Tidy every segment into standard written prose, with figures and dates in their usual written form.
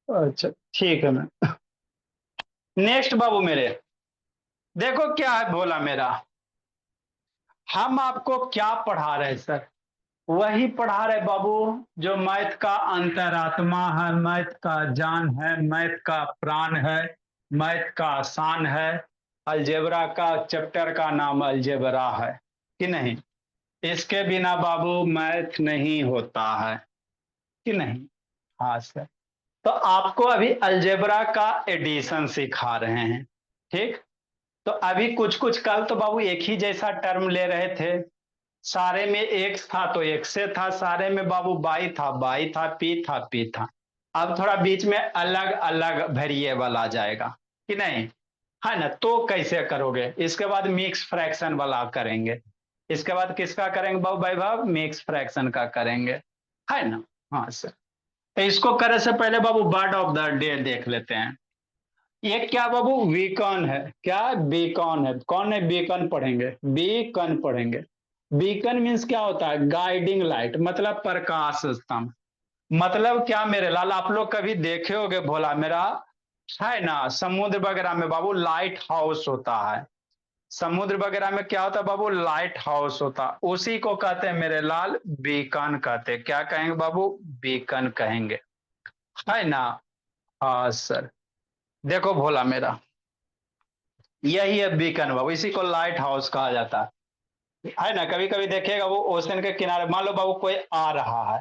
अच्छा ठीक है मैं। नेक्स्ट बाबू मेरे, देखो क्या है भोला मेरा। हम आपको क्या पढ़ा रहे सर? वही पढ़ा रहे बाबू जो मैथ का अंतरात्मा है, मैथ का जान है, मैथ का प्राण है, मैथ का आसान है। अलजेब्रा का चैप्टर का नाम अलजेब्रा है कि नहीं? इसके बिना बाबू मैथ नहीं होता है कि नहीं? हाँ सर। तो आपको अभी अलजेब्रा का एडिशन सिखा रहे हैं, ठीक? तो अभी कुछ कुछ कल तो बाबू एक ही जैसा टर्म ले रहे थे। सारे में एक्स था तो एक्स से था, सारे में बाबू बाई था, पी था। अब थोड़ा बीच में अलग अलग वेरिएबल आ जाएगा कि नहीं? है ना? तो कैसे करोगे? इसके बाद मिक्स फ्रैक्शन वाला करेंगे। इसके बाद किसका करेंगे बाबू वैभव? मिक्स फ्रैक्शन का करेंगे, है ना? हाँ सर। तो इसको करे से पहले बाबू वर्ड ऑफ द डे देख लेते हैं। ये क्या बाबू? बीकॉन है। क्या? बीकॉन है। कौन है? बीकॉन पढ़ेंगे, बीकॉन पढ़ेंगे। बीकन मीन्स क्या होता है? गाइडिंग लाइट, मतलब प्रकाश स्तंभ। मतलब क्या मेरे लाल, आप लोग कभी देखे होगे भोला मेरा, है ना, समुद्र वगैरह में बाबू लाइट हाउस होता है। समुद्र वगैरह में क्या होता है बाबू? लाइट हाउस होता है। उसी को कहते हैं मेरे लाल बीकन कहते हैं। क्या कहेंगे बाबू? बीकन कहेंगे, है ना? हाँ सर। देखो भोला मेरा, यही है बीकन बाबू, इसी को लाइट हाउस कहा जाता है ना? कभी कभी देखिएगा वो ओशन के किनारे, मान लो बाबू कोई आ रहा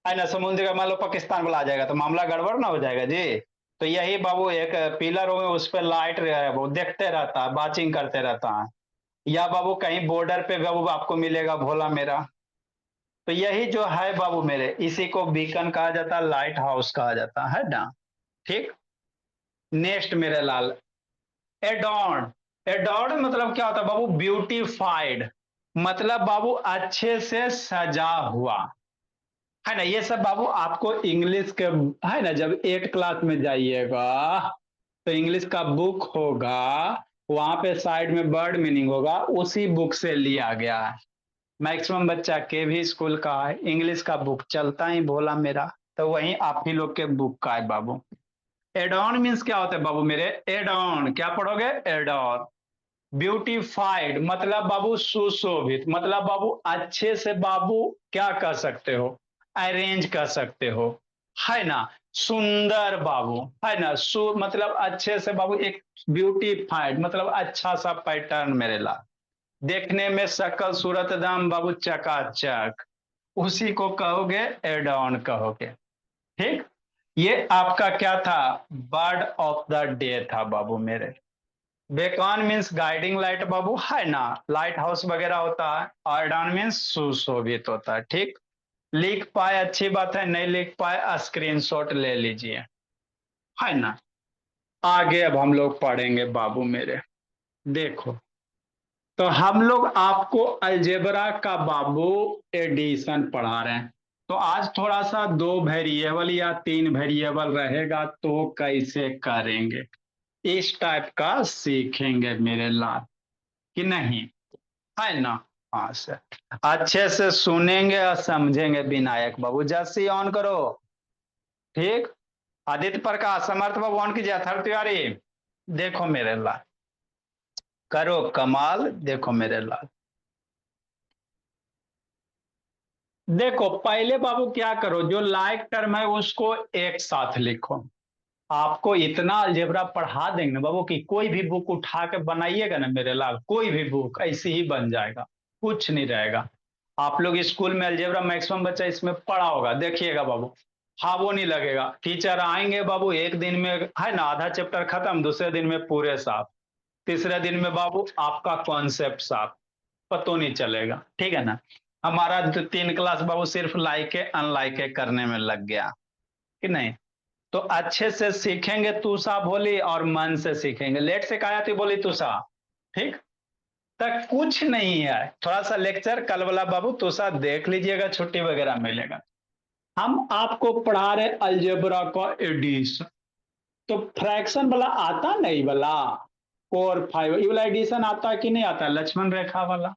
है ना, समुद्र का, मान लो पाकिस्तान वाला आ जाएगा तो मामला गड़बड़ ना हो जाएगा जी। तो यही बाबू एक पिलर हो, उस पर लाइट वो देखते रहता है, वाचिंग करते रहता है। या बाबू कहीं बॉर्डर पे बाबू आपको मिलेगा भोला मेरा। तो यही जो है बाबू मेरे, इसी को बीकन कहा जाता है, लाइट हाउस कहा जाता है ना? ठीक। नेक्स्ट मेरे लाल, एडॉर्न। एडॉर्न मतलब क्या होता है बाबू? ब्यूटीफाइड, मतलब बाबू अच्छे से सजा हुआ, है ना? ये सब बाबू आपको इंग्लिश के, है ना, जब 8 क्लास में जाइएगा तो इंग्लिश का बुक होगा, वहां पे साइड में वर्ड मीनिंग होगा, उसी बुक से लिया गया है। मैक्सिमम बच्चा के भी स्कूल का है, इंग्लिश का बुक चलता ही भोला मेरा, तो वही आप ही लोग के बुक का है बाबू। एडॉन मीन्स क्या होता है बाबू मेरे? एडॉन क्या पढ़ोगे? एडॉन। ब्यूटीफाइड मतलब बाबू सुशोभित, मतलब बाबू अच्छे से बाबू क्या कर सकते हो? अरेंज कर सकते हो, है ना? सुंदर बाबू, है ना? मतलब अच्छे से बाबू, एक ब्यूटीफाइड मतलब अच्छा सा पैटर्न मेरे ला, देखने में शकल सूरत दाम बाबू चकाचक, उसी को कहोगे एडॉन कहोगे, ठीक? ये आपका क्या था? बर्ड ऑफ द डे था बाबू मेरे। बेकॉन मीन्स गाइडिंग लाइट बाबू, है ना? लाइट हाउस वगैरह होता है। ऑर्डन मीन्स सुशोभित होता है, ठीक? लिख पाए अच्छी बात है, नहीं लिख पाए स्क्रीनशॉट ले लीजिए, है ना? आगे अब हम लोग पढ़ेंगे बाबू मेरे। देखो, तो हम लोग आपको अलजेब्रा का बाबू एडिशन पढ़ा रहे हैं। तो आज थोड़ा सा 2 वेरिएबल या 3 वेरिएबल रहेगा, तो कैसे करेंगे इस टाइप का सीखेंगे मेरे लाल, कि नहीं? है ना? हाँ सर। अच्छे से सुनेंगे और समझेंगे विनायक बाबू। जैसे ऑन करो, ठीक? आदित्य प्रकाश, समर्थ बाबू ऑन कीजिए, अथर्व तिवारी। देखो मेरे लाल, करो कमाल, देखो मेरे लाल। देखो पहले बाबू क्या करो, जो लाइक टर्म है उसको एक साथ लिखो। आपको इतना अलजेब्रा पढ़ा देंगे ना बाबू कि कोई भी बुक उठा के बनाइएगा ना मेरे लाल, कोई भी बुक ऐसे ही बन जाएगा, कुछ नहीं रहेगा। आप लोग स्कूल में अलजेब्रा मैक्सिमम बच्चा इसमें पढ़ा होगा, देखिएगा बाबू। हाँ वो नहीं लगेगा, टीचर आएंगे बाबू एक दिन में, है ना, आधा चैप्टर खत्म, दूसरे दिन में पूरे साफ, तीसरे दिन में बाबू आपका कॉन्सेप्ट साफ, पतो नहीं चलेगा, ठीक है ना? हमारा 3 क्लास बाबू सिर्फ लाइके अनलाइके करने में लग गया, कि नहीं? तो अच्छे से सीखेंगे तुषा बोली, और मन से सीखेंगे। लेट से कहा जाती बोली तुषा, ठीक? तक कुछ नहीं है, थोड़ा सा लेक्चर कल वाला बाबू तुषा देख लीजिएगा, छुट्टी वगैरह मिलेगा। हम आपको पढ़ा रहे अलजेब्रा का एडिशन। तो फ्रैक्शन वाला आता नहीं वाला, 4 5 ये वाला एडिशन आता है कि नहीं आता है? लक्ष्मण रेखा वाला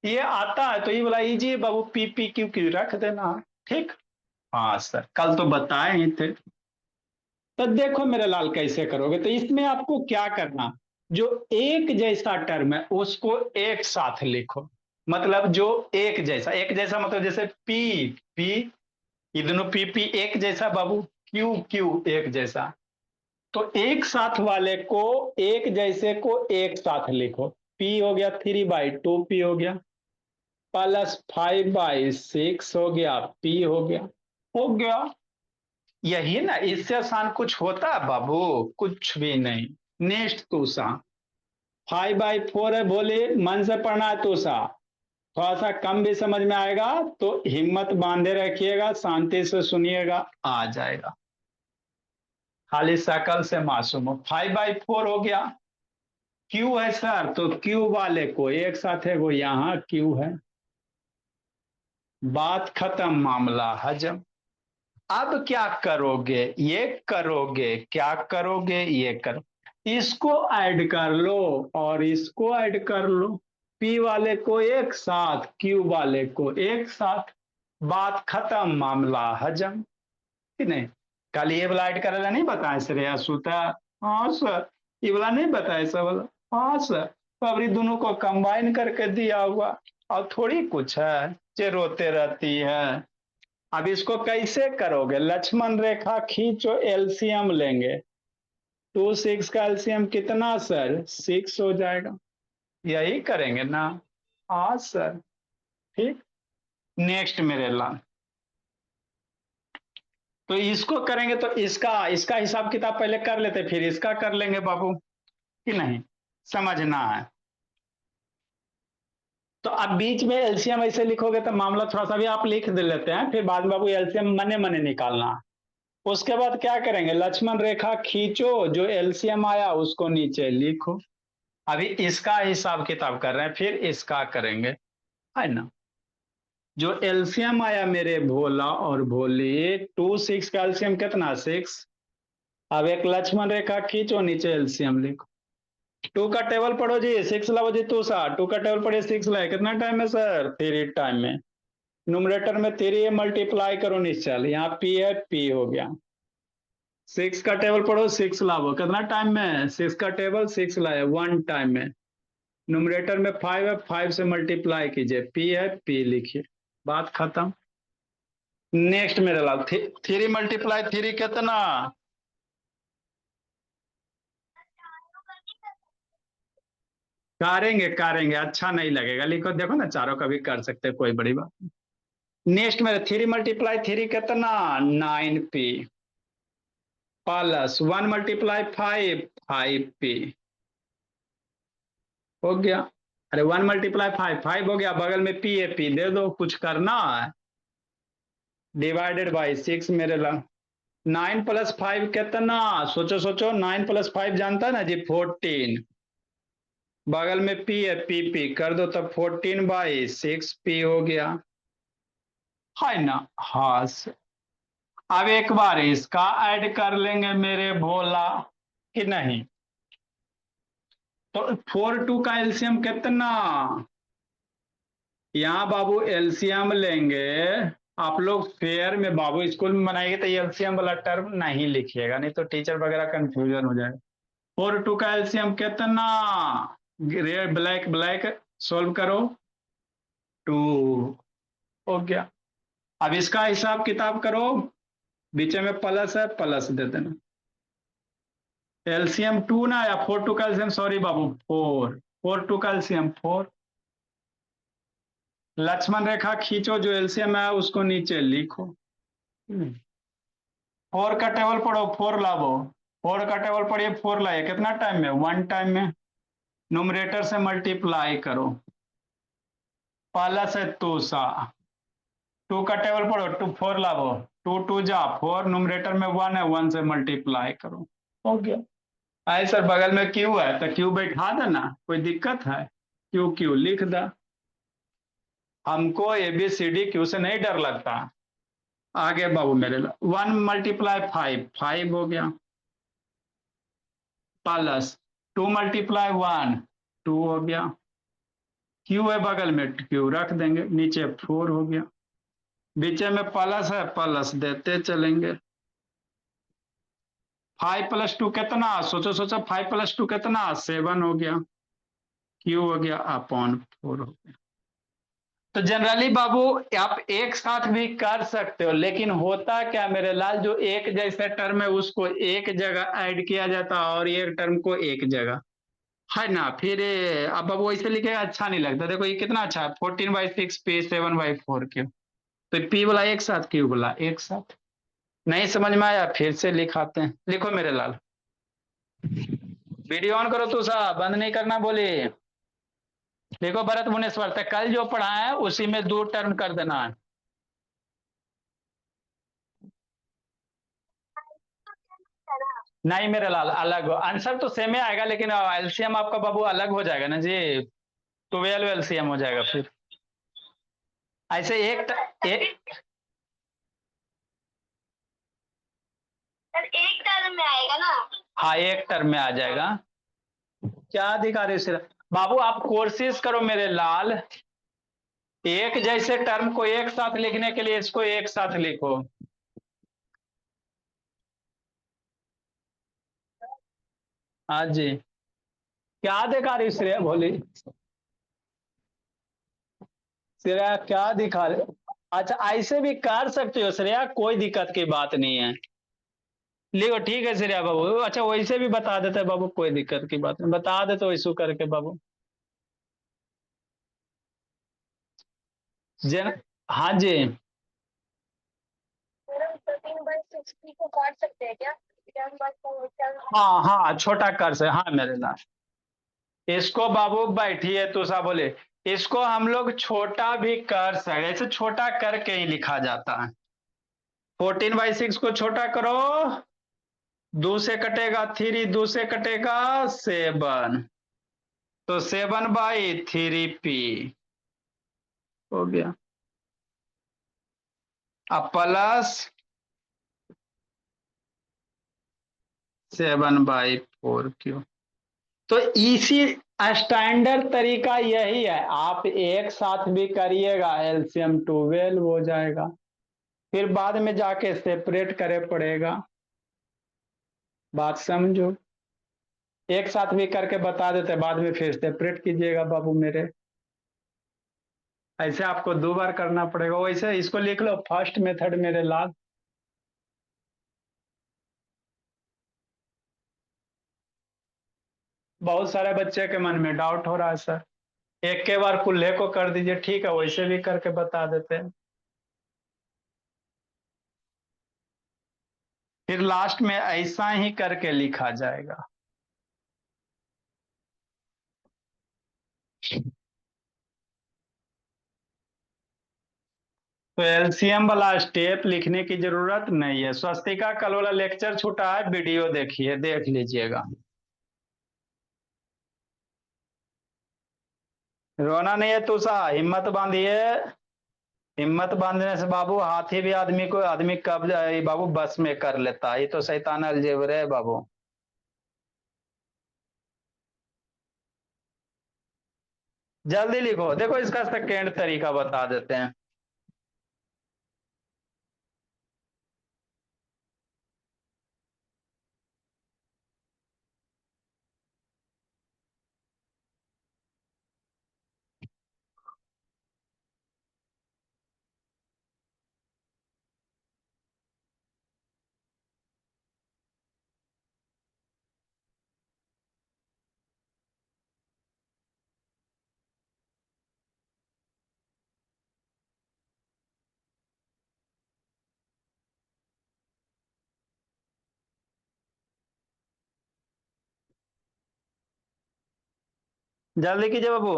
ये आता है, तो ये वाला इजी बाबू, पी पी क्यू क्यू रख देना, ठीक? हाँ सर, कल तो बताए ही थे। तो देखो मेरे लाल कैसे करोगे, तो इसमें आपको क्या करना, जो एक जैसा टर्म है उसको एक साथ लिखो। मतलब जो एक जैसा मतलब जैसे पी पी, ये दोनों पी पी एक जैसा बाबू, क्यू क्यू एक जैसा, तो एक साथ वाले को, एक जैसे को एक साथ लिखो। पी हो गया 3/2 पी हो गया, प्लस 5/6 हो गया, पी हो गया, हो गया। यही ना, इससे आसान कुछ होता है बाबू? कुछ भी नहीं। नेक्स्ट तूसा, 5/4 है, बोले मन से पढ़ना है तूसा, थोड़ा सा कम भी समझ में आएगा तो हिम्मत बांधे रखिएगा, शांति से सुनिएगा, आ जाएगा। खाली शकल से मासूम हो। 5/4 हो गया, क्यू है सर, तो क्यू वाले को एक साथ है, वो यहां क्यू है, बात खत्म, मामला हजम। अब क्या करोगे, ये करोगे, क्या करोगे, ये करो, इसको ऐड कर लो और इसको ऐड कर लो, पी वाले को एक साथ, क्यू वाले को एक साथ, बात खत्म, मामला हजम, कि नहीं? कल ये वाला ऐड करेला नहीं बताया सर, या सूता? हाँ सर, ये वाला नहीं बताया सर वाला? हाँ सर। तो अब ये दोनों को कंबाइन करके दिया हुआ, और थोड़ी कुछ है जे रोते रहती है। अब इसको कैसे करोगे, लक्ष्मण रेखा खींचो, एलसीएम लेंगे, 2 6 का एलसीएम कितना सर, 6 हो जाएगा। यही करेंगे ना? हाँ सर। ठीक। नेक्स्ट मेरे लाल, तो इसको करेंगे तो इसका इसका हिसाब किताब पहले कर लेते, फिर इसका कर लेंगे बाबू, कि नहीं? समझना है। तो अब बीच में एलसीएम ऐसे लिखोगे तो मामला थोड़ा सा भी आप लिख दे लेते हैं, फिर बाद में बाबू एलसीएम मने मने निकालना। उसके बाद क्या करेंगे, लक्ष्मण रेखा खींचो, जो एलसीएम आया उसको नीचे लिखो। अभी इसका हिसाब किताब कर रहे हैं, फिर इसका करेंगे, है ना? जो एलसीएम आया मेरे भोला और भोली, 2 6 का एलसीएम कितना, 6। अब एक लक्ष्मण रेखा खींचो, नीचे एलसीएम लिखो। 2 का टेबल पढ़ो जी, 6 लाओ जी, 2 का टेबल पढ़े, 6 लाए, कितना टाइम है सर, 3 टाइम में। न्यूमरेटर में 3 मल्टीप्लाई करो निश्चल, यहाँ पी है, पी हो गया। 6 का टेबल पढ़ो, 6 लाओ, कितना टाइम में, 6 का टेबल 6 लाए, 1 टाइम में। न्यूमरेटर में 5 है, 5 से मल्टीप्लाई कीजिए, पी है, पी लिखिए, बात खत्म। नेक्स्ट मेरे लाल, 3 × 3 कितना? करेंगे करेंगे, अच्छा नहीं लगेगा, लिखो, देखो ना, चारों का भी कर सकते, कोई बड़ी बात। नेक्स्ट मेरे 3 × 3 कितना, 9p, प्लस 1 × 5 5p, हो गया। अरे 1 × 5 5 हो गया, बगल में पी ए, पी दे दो, कुछ करना है, डिवाइडेड बाई 6 मेरे ला। 9 + 5 कितना, सोचो सोचो, 9 + 5 जानता है ना जी, 14, बगल में पी है, पी पी कर दो, तब 14/6p हो गया, है ना? हाँ sir। अब एक बार इसका ऐड कर लेंगे मेरे भोला, कि नहीं? तो 4 2 का एलसीएम कितना, यहाँ बाबू एलसीएम लेंगे। आप लोग फेयर में बाबू स्कूल में बनाएंगे तो एलसीएम वाला टर्म नहीं लिखिएगा, नहीं तो टीचर वगैरह कंफ्यूजन हो जाएगा। 4 2 का एलसीएम कितना, रेड ब्लैक ब्लैक, सोल्व करो, 2, हो गया। अब इसका हिसाब किताब करो, बीच में प्लस है, प्लस दे देना। एलसीएम 2 ना, या 4 2 का एलसीएम, सॉरी बाबू, 4, 4 2 का एलसीएम 4। लक्ष्मण रेखा खींचो, जो एलसीएम है उसको नीचे लिखो। 4 का टेबल पढ़ो, 4 लाओ, 4 का टेबल पढ़िए, 4 लाइए, कितना टाइम में, 1 टाइम में। न्यूमरेटर से मल्टीप्लाई करो, प्लस है 2 सा, 2 का टेबल पढ़ो, 4 लाओ, 2 2 जा 4, न्यूमरेटर में 1 है, 1 से मल्टीप्लाई करो, हो गया। आए सर, बगल में क्यू है तो क्यू बैठा देना, कोई दिक्कत है? क्यू क्यू लिख दा, हमको ABCD क्यू से नहीं डर लगता। आगे बाबू मेरे, 1 × 5 5 हो गया, प्लस 2 × 1 2 हो गया, क्यू है बगल में, क्यू रख देंगे, नीचे 4 हो गया, बीच में प्लस है, प्लस देते चलेंगे। 5 + 2 कितना, सोचो सोचो, 5 + 2 कितना, 7 हो गया, क्यू हो गया अपॉन 4 हो गया। तो जनरली बाबू आप एक साथ भी कर सकते हो, लेकिन होता क्या मेरे लाल, जो एक जैसे टर्म है उसको एक जगह ऐड किया जाता है और एक टर्म को एक जगह, है ना। फिर अब बाबू ऐसे लिखे अच्छा नहीं लगता। देखो ये कितना अच्छा है, 14/6 पी 7/4 क्यू। तो पी वाला एक साथ, क्यू वाला एक साथ। नहीं समझ में आया, फिर से लिखाते हैं, लिखो मेरे लाल। वीडियो ऑन करो, तू साहब बंद नहीं करना बोले। देखो भरत मुनेश्वर तक कल जो पढ़ा है उसी में 2 टर्म कर देना है। नहीं मेरे लाल, अलग आंसर तो सेम ही आएगा, लेकिन एलसीएम आपका बाबू अलग हो जाएगा ना जी। 12 एलसीएम हो जाएगा फिर। ऐसे एक एक टर्म में आएगा ना। हाँ एक टर्म में आ जाएगा। क्या अधिकारी सिर्फ बाबू, आप कोशिश करो मेरे लाल, एक जैसे टर्म को एक साथ लिखने के लिए इसको एक साथ लिखो। हाँ जी, क्या अधिकारी श्रेया बोली, श्रेया क्या दिखा रहे। अच्छा ऐसे भी कर सकते हो श्रेया, कोई दिक्कत की बात नहीं है। लिखो ठीक है श्रेया बाबू। अच्छा वैसे भी बता देते हैं बाबू, कोई दिक्कत की बात नहीं, बता देते वैसू करके बाबू। जन हाँ जी। 13/60 को काट सकते हैं क्या? हाँ हाँ छोटा कर से, हाँ मेरे लाल। इसको बाबू बैठिए तो सा बोले, इसको हम लोग छोटा भी कर सकते, ऐसे छोटा करके ही लिखा जाता है। 14/6 को छोटा करो, 2 से कटेगा 3, 2 से कटेगा 7, तो 7/3 पी हो गया। अब प्लस 7/4 क्यू। तो इसी स्टैंडर्ड तरीका यही है, आप एक साथ भी करिएगा एलसीएम 12 हो जाएगा, फिर बाद में जाके सेपरेट करे पड़ेगा। बात समझो, एक साथ भी करके बता देते, बाद में फिर सेपरेट कीजिएगा बाबू मेरे। ऐसे आपको 2 बार करना पड़ेगा। वैसे इसको लिख लो फर्स्ट मेथड मेरे लाल। बहुत सारे बच्चे के मन में डाउट हो रहा है सर, एक के बार कुल्हे को कर दीजिए, ठीक है वैसे भी करके बता देते हैं। फिर लास्ट में ऐसा ही करके लिखा जाएगा। तो एलसीएम वाला स्टेप लिखने की जरूरत नहीं है। स्वस्तिका कल वाला लेक्चर छूटा है, वीडियो देखिए, देख लीजिएगा। रोना नहीं है तुषा, हिम्मत बांधिए। हिम्मत बांधने से बाबू हाथी भी आदमी कब बाबू बस में कर लेता है, ये तो शैतान अलजेबर है बाबू। जल्दी लिखो, देखो इसका सेकेंड तरीका बता देते हैं। जल्दी कीजिए बाबू।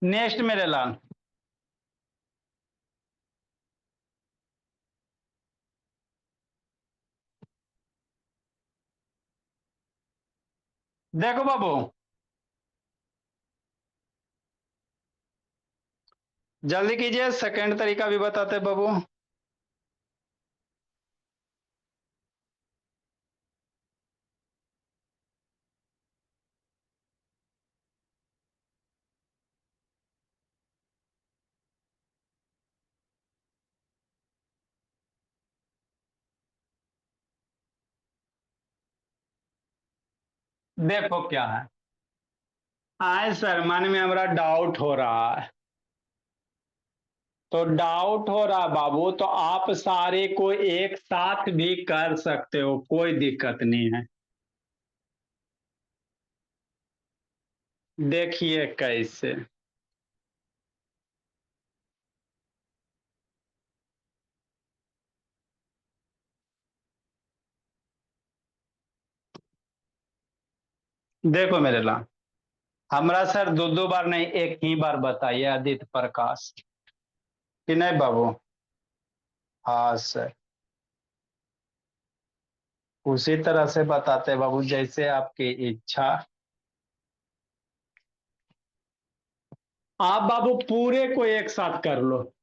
नेक्स्ट मेरे लाल, देखो बाबू जल्दी कीजिए, सेकंड तरीका भी बताते बाबू। देखो क्या है, आए सर मन में हमारा डाउट हो रहा है। तो डाउट हो रहा बाबू, तो आप सारे को एक साथ भी कर सकते हो, कोई दिक्कत नहीं है। देखिए कैसे। देखो मेरे ला, हमरा सर दो दो बार नहीं, एक ही बार बताइए आदित्य प्रकाश, कि नहीं बाबू? हाँ सर, उसी तरह से बताते बाबू जैसे आपकी इच्छा। आप बाबू पूरे को एक साथ कर लो।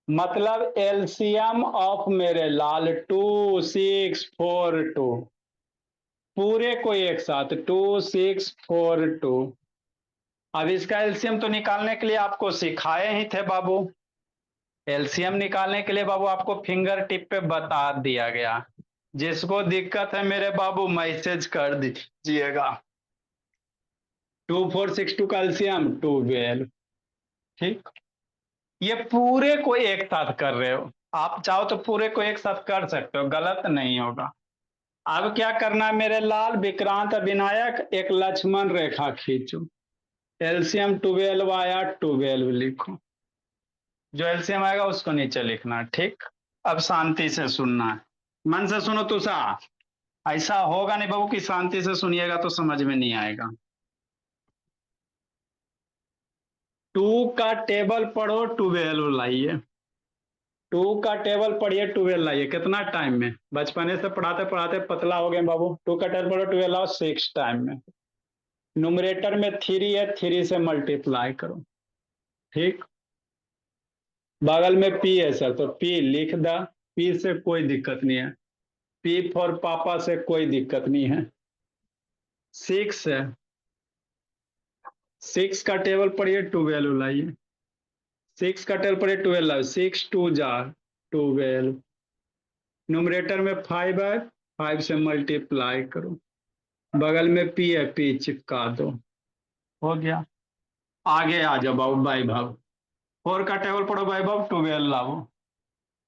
मतलब एलसीएम ऑफ मेरे लाल 2642, पूरे को एक साथ 2642। अब इसका एलसीएम तो निकालने के लिए आपको सिखाए ही थे बाबू। एलसीएम निकालने के लिए बाबू आपको फिंगर टिप पे बता दिया गया। जिसको दिक्कत है मेरे बाबू मैसेज कर दीजिएगा। 2462 का एलसीएम 12। ठीक, ये पूरे को एक साथ कर रहे हो। आप चाहो तो पूरे को एक साथ कर सकते हो, गलत नहीं होगा। अब क्या करना है मेरे लाल, विक्रांत विनायक एक लक्ष्मण रेखा खींचो। एलसीएम 12 आया, 12 लिखो। जो एलसीएम आएगा उसको नीचे लिखना, ठीक। अब शांति से सुनना है, मन से सुनो तुषा। ऐसा होगा नहीं बाबू कि शांति से सुनिएगा तो समझ में नहीं आएगा। टू का टेबल पढ़ो, 12 लाइए। टू का टेबल पढ़िए, 12 लाइए। कितना टाइम में? बचपने से पढ़ाते पढ़ाते पतला हो गए बाबू। टू का टेबल पढ़ो, 12 लाओ 6 टाइम में। न्यूमरेटर में 3 है, 3 से मल्टीप्लाई करो। ठीक, बगल में पी है सर, तो पी लिख दा। पी से कोई दिक्कत नहीं है। पी फॉर पापा से कोई दिक्कत नहीं है। 6 है, 6 का टेबल पढ़िए, 12 लाइए। 6 का टेबल पढ़िए, 12 लाइए। 6 2 जार 12। न्यूमरेटर में 5 है, 5 से मल्टीप्लाई करो। बगल में पी है, पी चिपका दो। हो गया। आगे आ जाओ बाबू, बाई भाव। 4 का टेबल पढ़ो बाई भाव, 12 लाओ।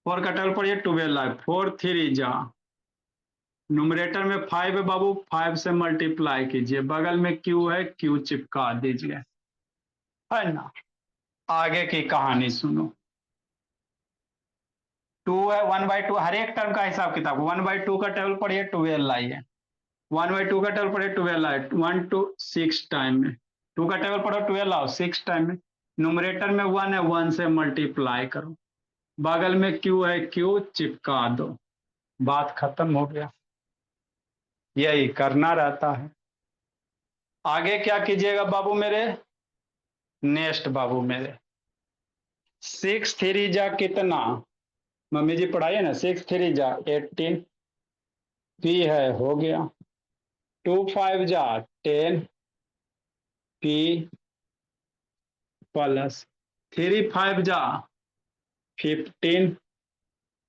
4 का टेबल पढ़िए, 12 लाओ। 4 3 जा। न्यूमरेटर में 5 है बाबू, 5 से मल्टीप्लाई कीजिए। बगल में क्यू है, क्यू चिपका दीजिए, है ना। आगे की कहानी सुनो। 2 है, 1/2 हर एक टर्म का हिसाब किताब। 1/2 का टेबल पढ़िए, 12 लाइए। 1/2 का टेबल पढ़िए, 12 लाइए। 1 to 6 टाइम में। 2 का टेबल पढ़ो, 12 लाओ 6 टाइम में। न्यूमरेटर में 1 है, 1 से मल्टीप्लाई करो। बगल में क्यू है, क्यू चिपका दो। बात खत्म हो गया। यही करना रहता है। आगे क्या कीजिएगा बाबू मेरे? नेक्स्ट बाबू मेरे, 6 3 जा कितना? मम्मी जी पढ़ाइए ना। 6 3 जा 18। पी है, हो गया। 2 5 जा 10। पी प्लस 3 5 जा 15।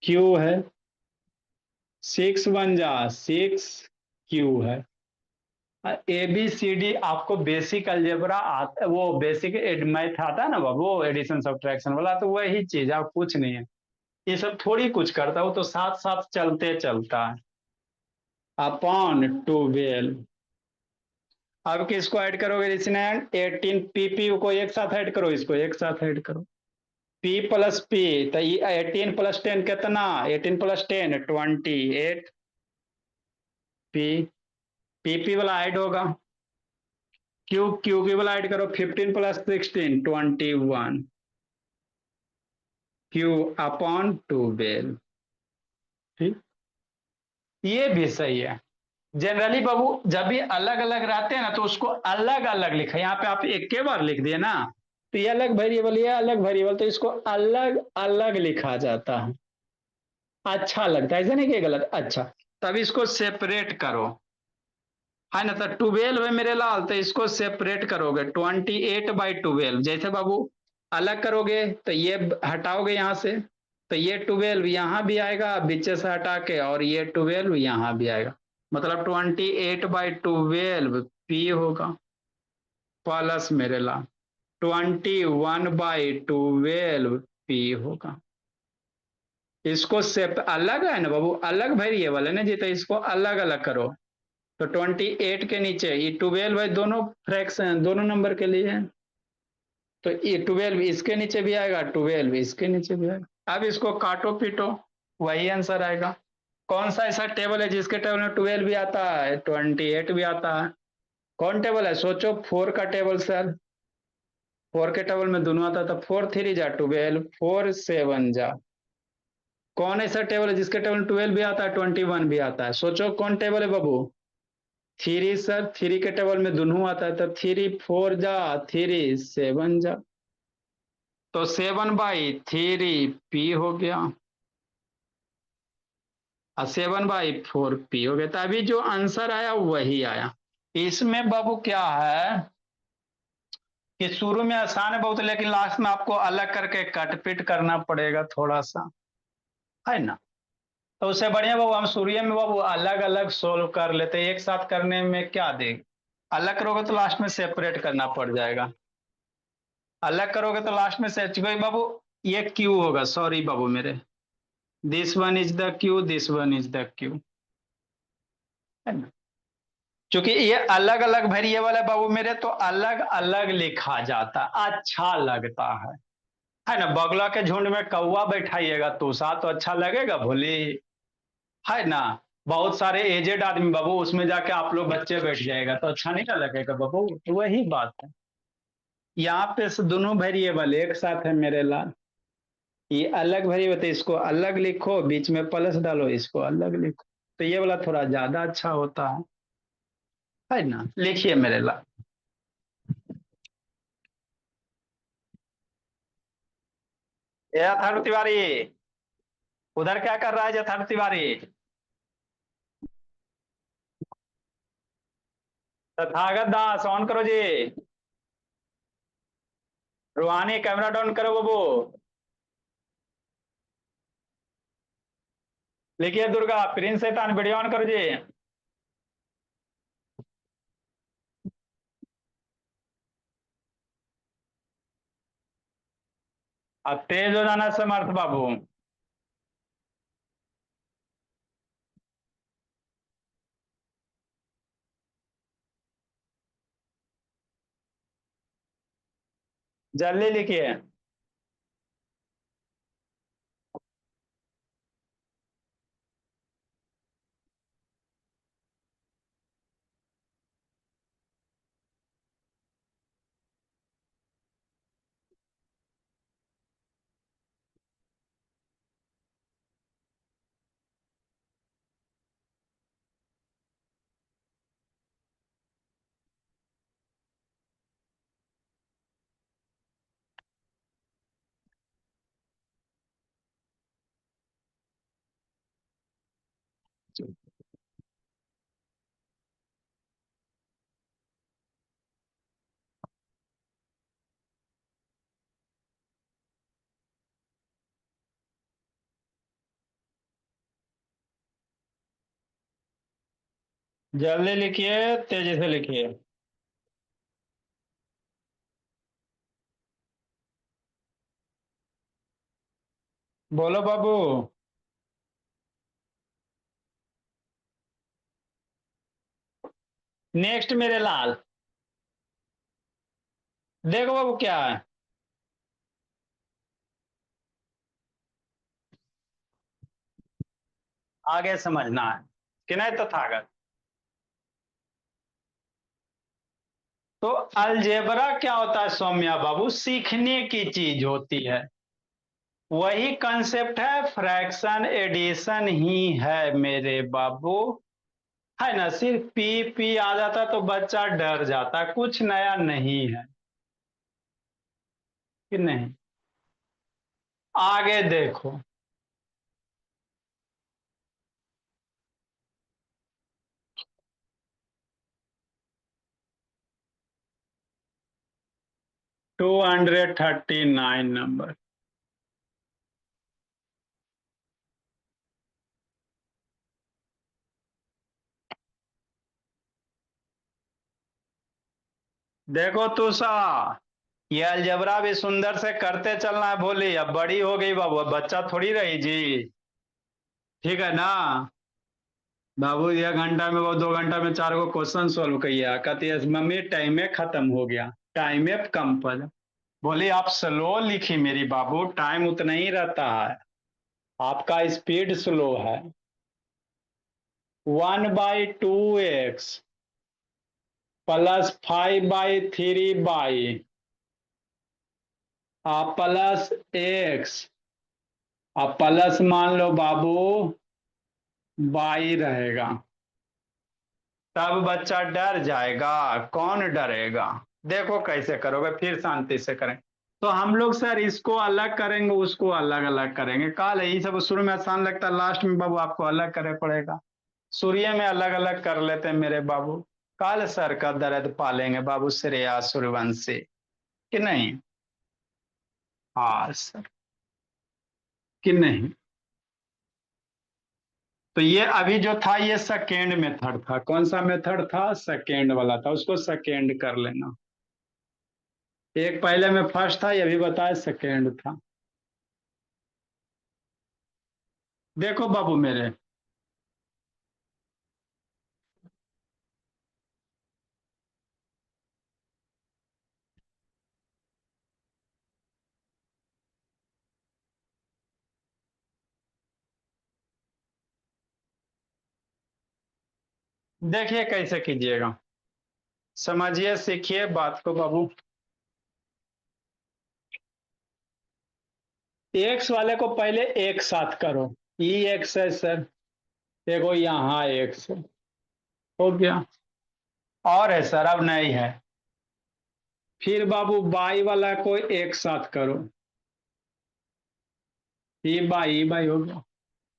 क्यू है। 6 1 जा 6। क्यू है। ए बी सी डी आपको बेसिक अलजेब्रा आता, वो बेसिक मैथ आता है ना बाबू, वो एडिशन सब्ट्रैक्शन वाला, तो वही चीज, आप कुछ नहीं है। ये सब थोड़ी कुछ करता, वो तो साथ साथ चलते चलता है। अपॉन 12। अब किसको ऐड करोगे इसने? 18। पी को एक साथ ऐड करो, इसको एक साथ ऐड करो। पी प्लस पी, तो 18 + 10 कितना? 18 + 10 28। पी पी वाला ऐड होगा। क्यू वाला ऐड करो, 15 + 16 21। Q upon 12। ठीक, ये भी सही है। जनरली बाबू जब भी अलग अलग रहते हैं ना, तो उसको अलग अलग लिखा। यहाँ पे आप एक के बार लिख दिए ना, तो ये अलग वेरिएबल, तो इसको अलग अलग लिखा जाता है। अच्छा लगता है, ऐसा नहीं कि गलत, अच्छा। तब इसको सेपरेट करो, है ना। तो 12 है मेरे लाल, तो इसको सेपरेट करोगे 28/12, जैसे बाबू अलग करोगे तो ये हटाओगे यहां से, तो ये 12 यहां भी आएगा बीच से हटा के, और ये 12 यहां भी आएगा, मतलब 28/12 पी होगा, प्लस मेरे लाल 21/12 पी होगा। इसको सेप अलग है ना बाबू, अलग वेरिएबल है ना जी, तो इसको अलग अलग करो। तो 28 के नीचे ये 12 है, दोनों फ्रैक्शन दोनों नंबर के लिए है, तो ये 12 इसके नीचे भी आएगा, 12 इसके नीचे भी आएगा। अब इसको काटो पीटो, वही आंसर आएगा। कौन सा ऐसा टेबल है जिसके टेबल में 12 भी आता है, 28 भी आता है? कौन टेबल है, सोचो। 4 का टेबल सर, 4 के टेबल में दोनों आता था, 4 3 जा 12, 4 7 जा। कौन ऐसा टेबल है जिसके टेबल में 12 भी आता है, 21 भी आता है? सोचो कौन टेबल है बाबू। 3 सर, 3 के टेबल में दोनों आता है, तो 3 4 जा, 3 7 जा, तो 7/3 पी हो गया, और 7/4 पी हो गया। तो अभी जो आंसर आया वही आया। इसमें बाबू क्या है कि शुरू में आसान है बहुत, लेकिन लास्ट में आपको अलग करके कटपिट करना पड़ेगा थोड़ा सा, है ना। तो उससे बढ़िया बाबू हम शुरू में बाबू अलग अलग सोल्व कर लेते, एक साथ करने में क्या देगा। अलग करोगे तो लास्ट में सेपरेट करना पड़ जाएगा, अलग करोगे तो लास्ट में से बाबू ये क्यू होगा, सॉरी बाबू मेरे, this one is the Q, this one is the Q, है ना। क्योंकि ये अलग अलग वेरिएबल है बाबू मेरे, तो अलग अलग लिखा जाता, अच्छा लगता है ना। बगला के झुंड में कौवा बैठाइएगा तुषा, तो अच्छा लगेगा भोली, है ना। बहुत सारे एजेड आदमी बाबू, उसमें जाके आप लोग बच्चे बैठ जाएगा तो अच्छा नहीं ना लगेगा बाबू, तो वही बात है। यहाँ पे से दोनों वेरिएबल एक साथ है मेरे लाल, ये अलग वेरिएबल, तो इसको अलग लिखो, बीच में प्लस डालो, इसको अलग लिखो, तो ये वाला थोड़ा ज्यादा अच्छा होता है ना। लिखिए मेरे लाल। ये अथर्व तिवारी, उधर क्या कर रहा है अथर्व तिवारी? तथागत दास ऑन करो जी। रूहानी कैमरा डाउन करो बाबू। लिखिए दुर्गा, प्रिंस शैतान वीडियो ऑन करो जी। अब तेज हो जाना समर्थ बाबू। जल्दी लिखिए। जल्दी लिखिए, तेजी से लिखिए। बोलो बाबू। नेक्स्ट मेरे लाल, देखो बाबू क्या है, आगे समझना है कि नहीं तथागत। तो अलजेब्रा क्या होता है सौम्या बाबू, सीखने की चीज होती है, वही कंसेप्ट है, फ्रैक्शन एडिशन ही है मेरे बाबू, है ना। सिर्फ पी पी आ जाता तो बच्चा डर जाता, कुछ नया नहीं है। कि नहीं? आगे देखो। 239 नंबर। देखो तुषा, ये अलजबरा भी सुंदर से करते चलना है। बोली अब बड़ी हो गई बाबू, अब बच्चा थोड़ी रही जी। ठीक है ना? बाबू 1 घंटा में, वो 2 घंटा में 4 को क्वेश्चन सोल्व किया। कहती है मम्मी टाइम में खत्म हो गया, टाइम में कम पर। बोली आप स्लो लिखी मेरी बाबू, टाइम उतना ही रहता है, आपका स्पीड स्लो है। 1/2x +5/3 +x, अब प्लस मान लो बाबू बाई रहेगा। तब बच्चा डर जाएगा। कौन डरेगा? देखो कैसे करोगे, फिर शांति से करें। तो हम लोग सर इसको अलग करेंगे, उसको अलग अलग करेंगे। काल ये सब शुरू में आसान लगता है, लास्ट में बाबू आपको अलग करे पड़ेगा। सूर्य में अलग अलग कर लेते हैं मेरे बाबू। काल सर का दर्द पालेंगे बाबू, श्रेया सूर्यवंशी। कि नहीं? हाँ सर। कि नहीं? तो ये अभी जो था ये सेकेंड मेथड था। कौन सा मेथड था? सेकेंड वाला था, उसको सेकेंड कर लेना। एक पहले में फर्स्ट था, ये भी बताया सेकेंड था। देखो बाबू मेरे, देखिए कैसे कीजिएगा, समझिए सीखिए बात को बाबू। एक्स वाले को पहले एक साथ करो। ई एक्स है सर, देखो यहाँ एक्स है। हो गया। और है सर, अब नहीं है। फिर बाबू बाई वाला को एक साथ करो। ई बाई हो गया।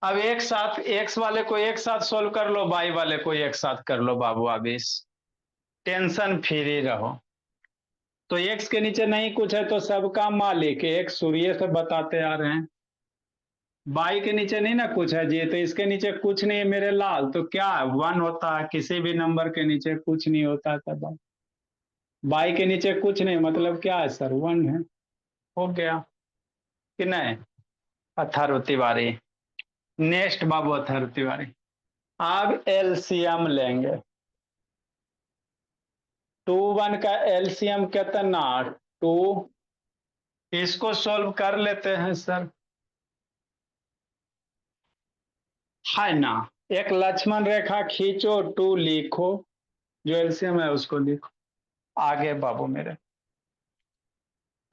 अब एक साथ एक्स वाले को एक साथ सोल्व कर लो, बाई वाले को एक साथ कर लो बाबू। अब इस टेंशन फ्री रहो। तो एक्स के नीचे नहीं कुछ है तो सबका मालिक एक सूर्य से बताते आ रहे हैं। बाई के नीचे नहीं ना कुछ है जी, तो इसके नीचे कुछ नहीं है मेरे लाल, तो क्या वन होता है? किसी भी नंबर के नीचे कुछ नहीं होता था बाई। बाई के नीचे कुछ नहीं मतलब क्या है सर? वन है। हो गया कि नहीं? अथर्व तिवारी। नेक्स्ट बाबू अथर्व तिवारी। अब एलसीएम लेंगे। 2 1 का एलसीएम कितना? 2। इसको सॉल्व कर लेते हैं सर, है ना? एक लक्ष्मण रेखा खींचो, 2 लिखो, जो एलसीएम है उसको लिखो। आगे बाबू मेरे,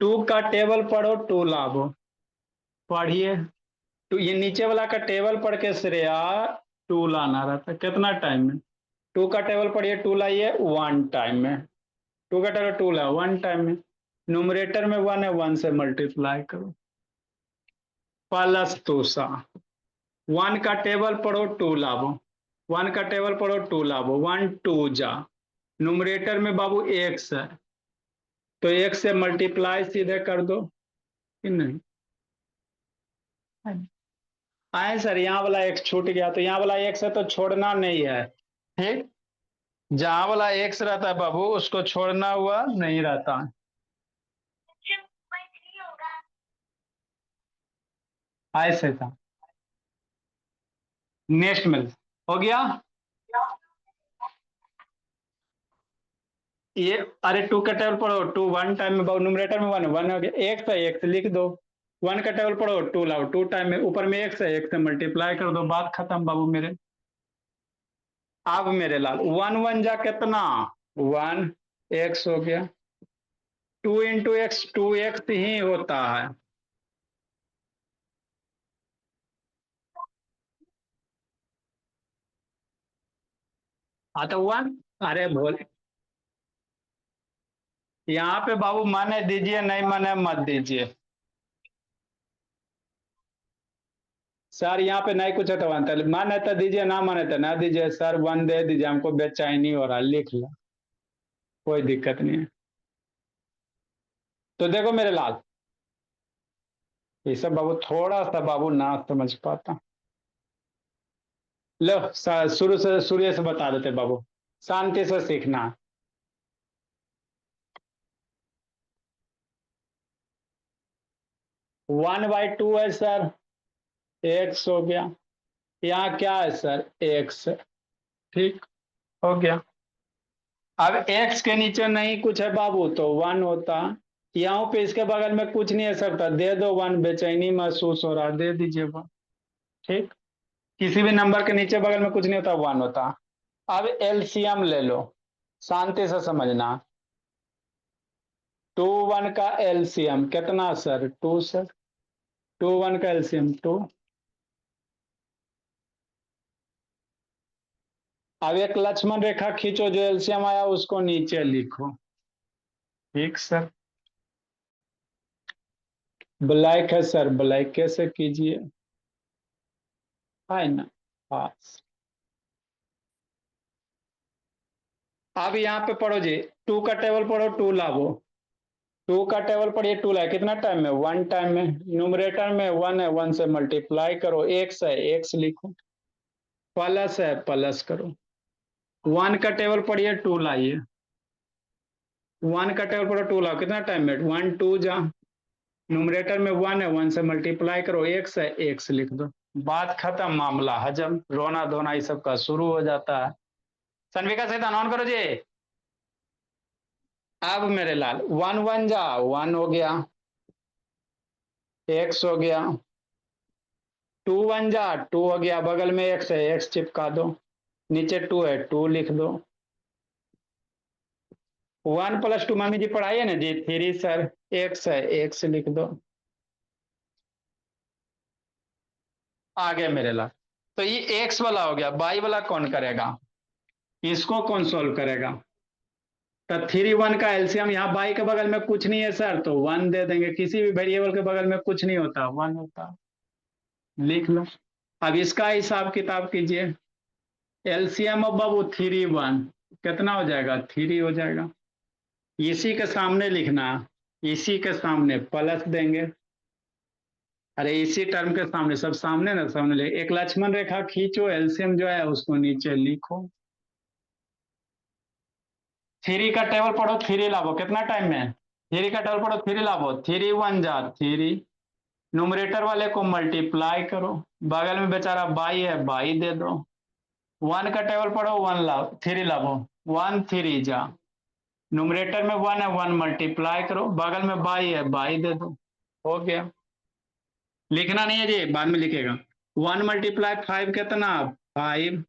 2 का टेबल पढ़ो, 2 लाभो। पढ़िए। तो ये नीचे वाला का टेबल पढ़ के श्रेया 2 लाना रहता है। कितना टाइम में? 2 का टेबल पढ़िए, 2 लाइए 1 टाइम में। 2 का टेबल 2 ला 1 टाइम में। न्यूमरेटर में 1 है, 1 से मल्टीप्लाई करो। प्लस तोसा 1 का टेबल पढ़ो, 2 लाभो। 1 का टेबल पढ़ो, 2 लाभो। 1 2 जा। न्यूमरेटर में बाबू एक्स है, तो एक से मल्टीप्लाई सीधे कर दो कि नहीं? आए सर, यहाँ वाला एक्स छूट गया, तो यहाँ वाला एक्स है तो छोड़ना नहीं है। ठीक। जहां वाला एक्स रहता है बाबू उसको छोड़ना हुआ नहीं रहता। ऐसे था। नेक्स्ट में हो गया ये। अरे 2 का टेबल पढ़ो, 2 1 टाइम में बाबू, न्यूमरेटर में 1 1 हो गया। एक है एक लिख दो। 1 का टेबल पढ़ो, 2 लाओ, 2 टाइम में ऊपर में एक्स है, एक से मल्टीप्लाई कर दो, बात खत्म बाबू मेरे। अब मेरे लाल 1 1 जा कितना? 1 एक्स हो गया। 2 इंटू एक्स 2x ही होता है। हाँ तो 1। अरे बोल, यहाँ पे बाबू माने दीजिए, नहीं माने मत दीजिए सर। यहाँ पे नहीं कुछ तो अंतर, माने तो दीजिए, ना माने तो ना दीजिए सर। वन दे दीजिए, हमको बेचैनी हो रहा है, लिख लो, कोई दिक्कत नहीं है। तो देखो मेरे लाल, ये सब बाबू थोड़ा सा बाबू ना समझ पाता। लो शुरू से सूर्य से बता देते बाबू, शांति से सीखना। 1/2 है सर, एक्स हो गया। यहाँ क्या है सर, एक्स। ठीक, हो गया। अब एक्स के नीचे नहीं कुछ है बाबू तो वन होता। यहाँ पे इसके बगल में कुछ नहीं है सर, तो दे दो वन, बेचैनी महसूस हो रहा, दे दीजिए वन। ठीक, किसी भी नंबर के नीचे बगल में कुछ नहीं होता, वन होता। अब एलसीएम ले लो, शांति से समझना। 2 1 का एलसीएम कितना सर, 2 सर। 2 1 का एलसीएम 2। अब एक लक्ष्मण रेखा खींचो, जो एलसीएम आया उसको नीचे लिखो। ठीक सर। ब्लैक है सर, ब्लैक कैसे कीजिए, है ना, पास। अब यहाँ पे पढ़ो जी, 2 का टेबल पढ़ो, 2 लावो। 2 का टेबल पढ़िए, 2 लाए कितना टाइम में, 1 टाइम में। न्यूमरेटर में 1 है, 1 से मल्टीप्लाई करो, एक्स है एक्स लिखो, प्लस है प्लस करो। 1 का टेबल पढ़िए, 2 लाइए। 1 का टेबल पढ़ो, 2 लाओ, कितना टाइम में, 1 2 जा। न्यूमरेटर में 1 है, 1 से मल्टीप्लाई करो, एक्स है एक्स लिख दो। बात खत्म, मामला हजम, रोना धोना ये सब का शुरू हो जाता है। सनविका से ऑन करो जी। अब मेरे लाल, 1 1 जा, 1 हो गया, एक्स हो गया। 2 1 जा, 2 हो गया, बगल में एक्स है, एक्स चिपका दो। नीचे 2 है, 2 लिख दो। 1 + 2 मामी जी पढ़ाइए ना जी, 3 सर। एक्स है एक्स लिख दो। आगे मेरे लाल, तो ये एक्स वाला हो गया, बाई वाला कौन करेगा, इसको कौन सोल्व करेगा। तो 3 1 का एलसीएम, यहाँ बाई के बगल में कुछ नहीं है सर, तो 1 दे देंगे, किसी भी वेरिएबल के बगल में कुछ नहीं होता, 1 होता, लिख लो। अब इसका हिसाब किताब कीजिए। एलसीएम ऑफ बाबू 3 1 कितना हो जाएगा, 3 हो जाएगा। इसी के सामने लिखना, इसी के सामने प्लस देंगे। अरे इसी टर्म के सामने, सब सामने ना, सामने ले एक लक्ष्मण रेखा खींचो, एलसीएम जो है उसको नीचे लिखो। 3 का टेबल पढ़ो, 3 लाभो, कितना टाइम में, 3 का टेबल पढ़ो, 3 लाभो, 3 1 जा 3। न्यूमरेटर वाले को मल्टीप्लाई करो, बगल में बेचारा बाई है, बाई दे दो। 1 का टेबल पढ़ो, 1 लाभ, 3 लाभो, 1 3 जा। न्यूमरेटर में 1 है, 1 मल्टीप्लाई करो, बगल में बाई है, बाई दे दो। हो गया। लिखना नहीं है जी, बाद में लिखेगा। 1 × 5 कितना, 5।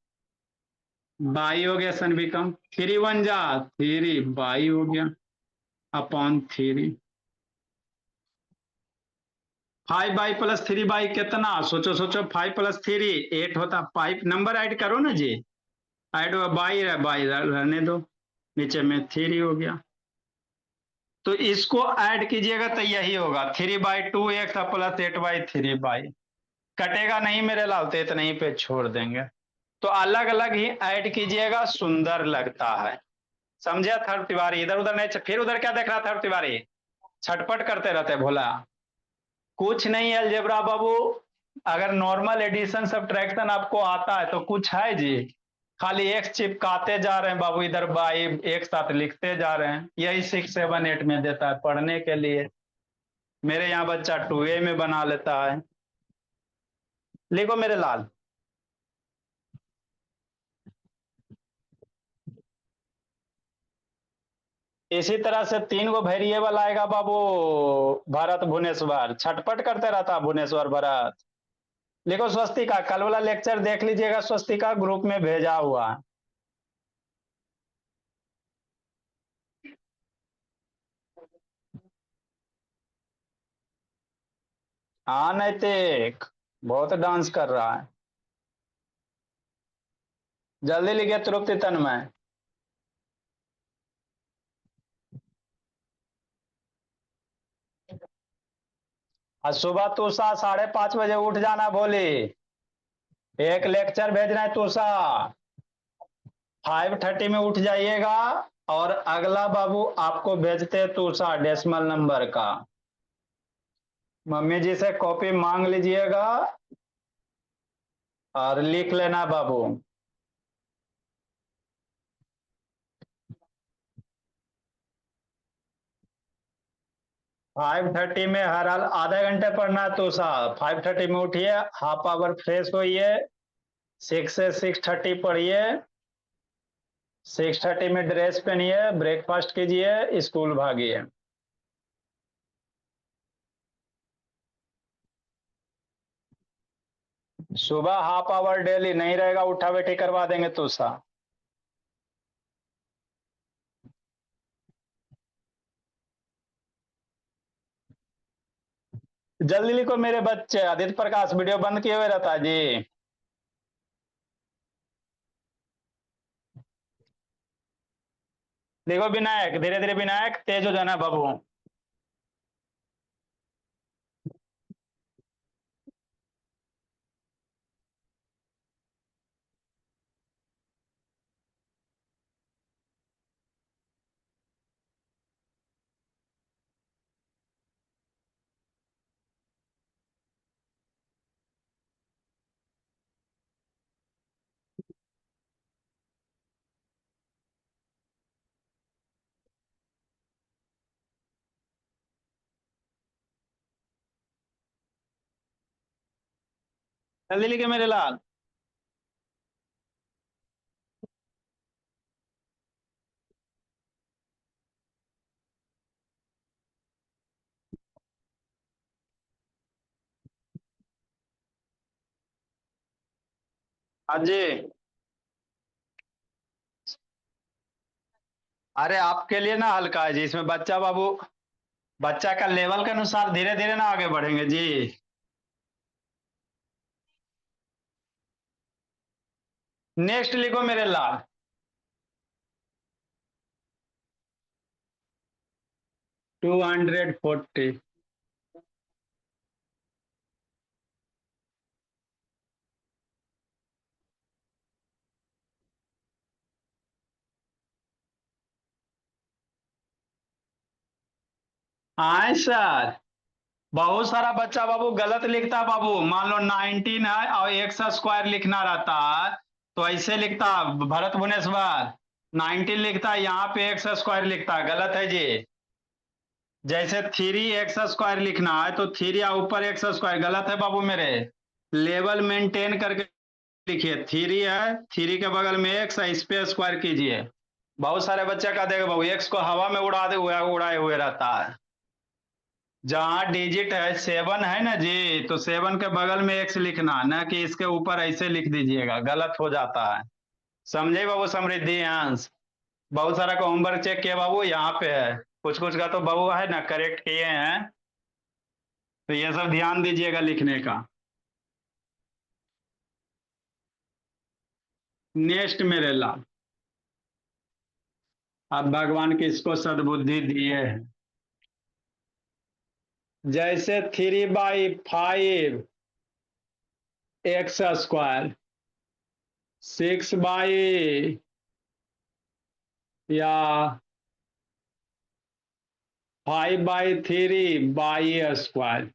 बाई हो गया सन बिकम, 3 1 जा 3, बाई हो गया अपॉन 3। 5/3 कितना, सोचो सोचो, 5 + 3 8 होता, 5 नंबर ऐड करो ना जी। ऐड हुआ, बाई है, बाई रहने दो, नीचे में 3 हो गया। तो इसको ऐड कीजिएगा तो यही होगा, 3/2 एक्स + 8/3 कटेगा नहीं मेरे लाल, तो इतना ही पे छोड़ देंगे। तो अलग अलग ही ऐड कीजिएगा, सुंदर लगता है। समझे थर्ड तिवारी, इधर उधर नहीं, फिर उधर क्या देख रहा थर्ड तिवारी, छटपट करते रहते भोला। कुछ नहीं अलजेब्रा बाबू, अगर नॉर्मल एडिशन सब्ट्रैक्शन आपको आता है तो कुछ है जी, खाली एक्स चिपकाते जा रहे हैं बाबू, इधर बाई एक साथ लिखते जा रहे हैं, यही 6 7 8 में देता है पढ़ने के लिए। मेरे यहाँ बच्चा 2A में बना लेता है। लिखो मेरे लाल, इसी तरह से 3 गो वेरिएबल आएगा बाबू। भरत भुवनेश्वर छटपट करते रहता, भुवनेश्वर भरत। लिखो स्वस्तिका, कल वाला लेक्चर देख लीजिएगा, स्वस्तिका ग्रुप में भेजा हुआ है। हाँ नैतिक, बहुत डांस कर रहा है। जल्दी लिखिए, तृप्ति तन्मय। आज सुबह तूषा 5:30 बजे उठ जाना भोली। एक लेक्चर भेजना है तूषा। 5:30 में उठ जाइएगा। और अगला बाबू आपको भेजते तूषा डेसिमल नंबर का। मम्मी जी से कॉपी मांग लीजिएगा और लिख लेना बाबू। 5:30 में हर हाल आधे घंटे पढ़ना है तूषा। 5:30 में उठिए, हाफ आवर फ्रेश होइए, 6 से 6:30 पढ़िए, 6:30 में ड्रेस पहनिए, ब्रेकफास्ट कीजिए, स्कूल भागिए। सुबह हाफ आवर डेली नहीं रहेगा, उठा बैठी करवा देंगे तूषा। जल्दी लिखो मेरे बच्चे। आदित्य प्रकाश वीडियो बंद किए हुए रहता है जी। देखो विनायक, धीरे धीरे विनायक तेज हो जाना बाबू। जल्दी लिखे मेरे लाल। हाँ जी। अरे आपके लिए ना हल्का है जी, इसमें बच्चा बाबू, बच्चा का लेवल के अनुसार धीरे धीरे ना आगे बढ़ेंगे जी। नेक्स्ट लिखो मेरे लाल। 240। हाँ सर। बहुत सारा बच्चा बाबू गलत लिखता बाबू। मान लो 19 है और एक्स स्क्वायर लिखना रहता है, तो ऐसे लिखता भरत भुवनेश्वर। 19 लिखता है, यहाँ पे एक्स स्क्वायर लिखता है, गलत है जी। जैसे 3x² लिखना है तो 3 या ऊपर एक्स स्क्वायर, गलत है बाबू मेरे। लेवल मेंटेन करके लिखिए। 3 है, 3 के बगल में एक्स है, इस पे स्क्वायर कीजिए। बहुत सारे बच्चे का देखो बाबू, एक्स को हवा में उड़ाए हुए रहता है। जहां डिजिट है 7 है ना जी, तो 7 के बगल में एक्स लिखना, ना कि इसके ऊपर ऐसे लिख दीजिएगा, गलत हो जाता है। समझे बाबू समृद्धि अंश। बहुत सारा का होमवर्क चेक किया बाबू, यहाँ पे है। कुछ कुछ का तो बाबू है ना करेक्ट किए हैं। तो ये सब ध्यान दीजिएगा लिखने का। नेक्स्ट मेरे लाल। अब भगवान किसको सद्बुद्धि दिए है। जैसे 3/5 x² 6 या 5/3 y²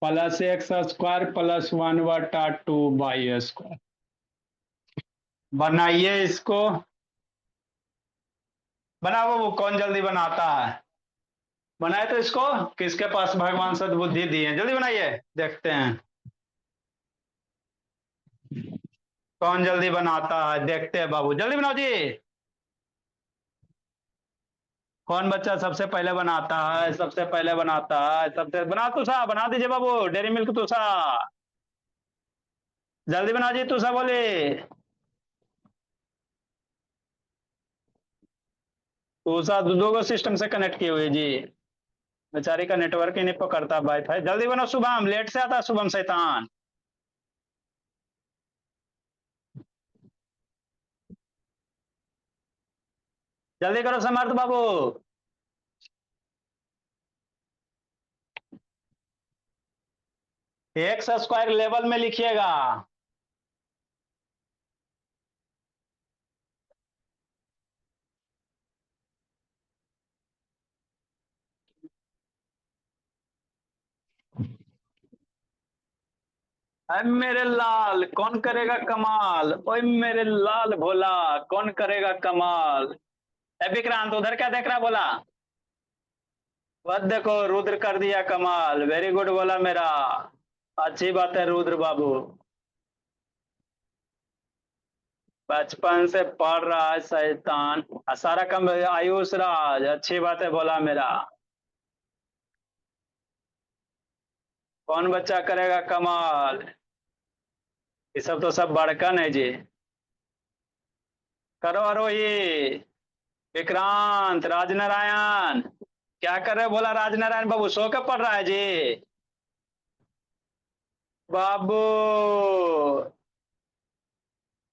+x² +1/2 y²। बनाइए इसको। बनाओ वो, कौन जल्दी बनाता है। बनाए तो इसको। किसके पास भगवान सद्बुद्धि दी है, जल्दी बनाइए। देखते हैं कौन जल्दी बनाता है, देखते हैं बाबू, जल्दी बनाओ जी। कौन बच्चा सबसे पहले बनाता है, सबसे पहले बनाता है, सबसे बना तुषा, बना दीजिए बाबू, डेरी मिल्क तुषा। जल्दी बना जी तुषा बोले। तुषा दो गो सिस्टम से कनेक्ट किए हुए जी। बेचारी का नेटवर्क ही नहीं पकड़ता वाईफाई। जल्दी बनो शुभम, लेट से आता है शुभम शैतान। जल्दी करो समर्थ बाबू। एक्स स्क्वायर लेवल में लिखिएगा। अरे मेरे लाल कौन करेगा कमाल, ओए मेरे लाल भोला कौन करेगा कमाल। ए विक्रांत उधर क्या देख रहा बोला। बस देखो रुद्र कर दिया कमाल, वेरी गुड बोला मेरा। अच्छी बात है रुद्र बाबू, बचपन से पढ़ रहा है शैतान। सारा कम आयुष राज, अच्छी बात है बोला मेरा। कौन बच्चा करेगा कमाल, ये सब तो सब बड़कन है जी। करो आरोही, विक्रांत राजनारायण क्या कर रहे हो बोला। राजनारायण बाबू सो के पढ़ रहा है जी। बाबू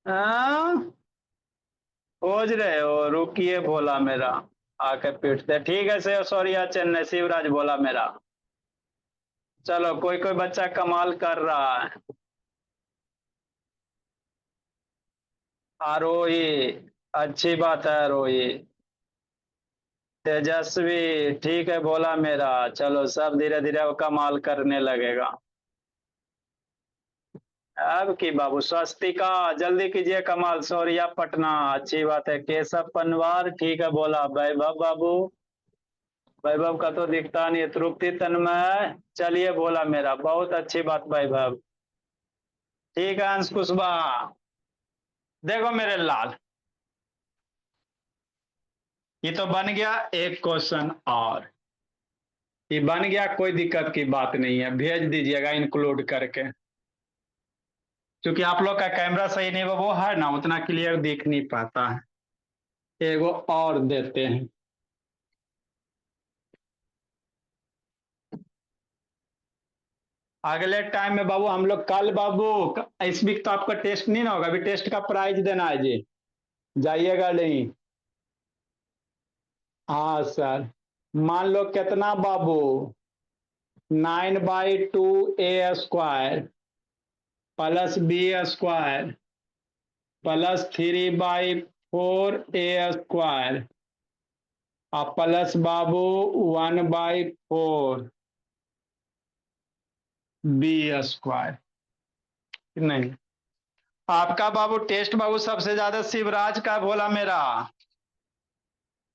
हाँ? खोज रहे हो, रुकिए बोला मेरा, आके पीटते ठीक है से सॉरी चेन्नई शिवराज बोला मेरा। चलो कोई कोई बच्चा कमाल कर रहा है। आरोही, अच्छी बात है आरोही। तेजस्वी ठीक है बोला मेरा। चलो सब धीरे धीरे अब कमाल करने लगेगा। अब की बाबू स्वस्तिका जल्दी कीजिए कमाल। सौरिया पटना अच्छी बात है। केशव पनवार ठीक है बोला। वैभव बाबू, वैभव का तो दिखता नहीं है। तृप्ति तन्मय चलिए बोला मेरा, बहुत अच्छी बात वैभव। ठीक है अंश कुशवाहा, देखो मेरे लाल ये तो बन गया एक क्वेश्चन और, ये बन गया कोई दिक्कत की बात नहीं है, भेज दीजिएगा इंक्लूड करके। क्योंकि आप लोग का कैमरा सही नहीं वो है ना, उतना क्लियर दिख नहीं पाता है। एगो और देते हैं। अगले टाइम में बाबू हम लोग कल बाबू, इस वीक तो आपका टेस्ट नहीं ना होगा, अभी टेस्ट का प्राइज देना है जी, जाइएगा नहीं। हाँ सर, मान लो कितना बाबू, 9/2 a² plus b² plus 3/4 a² और प्लस बाबू 1/4 b²। नहीं, आपका बाबू टेस्ट बाबू सबसे ज्यादा शिवराज का बोला मेरा।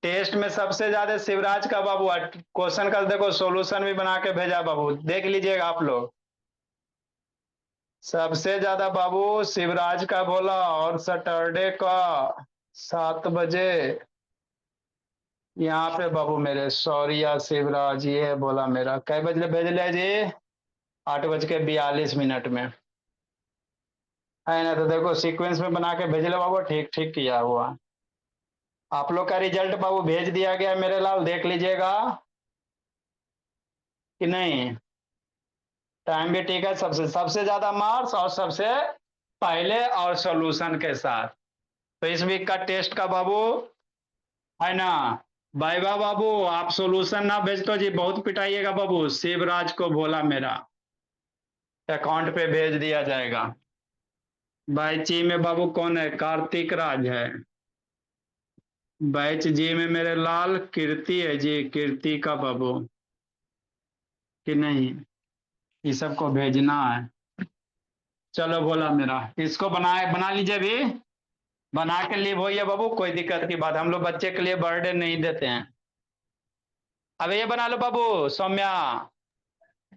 टेस्ट में सबसे ज्यादा शिवराज का बाबू। क्वेश्चन का देखो सॉल्यूशन भी बना के भेजा बाबू, देख लीजिएगा आप लोग। सबसे ज्यादा बाबू शिवराज का बोला, और सैटरडे का 7 बजे यहाँ पे बाबू मेरे सौरिया शिवराज ये बोला मेरा। कै बजे भेज ले जी, 8:42 में है ना। तो देखो सीक्वेंस में बना के भेज लो बाबू, ठीक ठीक किया हुआ। आप लोग का रिजल्ट बाबू भेज दिया गया मेरे लाल, देख लीजिएगा कि नहीं। टाइम भी ठीक है, सबसे सबसे ज्यादा मार्क्स और सबसे पहले और सॉल्यूशन के साथ। तो इस वीक का टेस्ट का बाबू है ना। बाय बाय बाबू, आप सॉल्यूशन ना भेज तो जी बहुत पिटाइएगा बाबू। शिवराज को बोला मेरा, अकाउंट पे भेज दिया जाएगा। बाईची में बाबू कौन है, कार्तिक राज है। बैच जी में मेरे लाल कीर्ति है जी, कीर्ति का बाबू कि नहीं, ये सबको भेजना है। चलो बोला मेरा, इसको बना लीजिए भी, बना के लीव होइए बाबू, कोई दिक्कत की बात, हम लोग बच्चे के लिए बर्थडे नहीं देते हैं। अब ये बना लो बाबू सौम्या।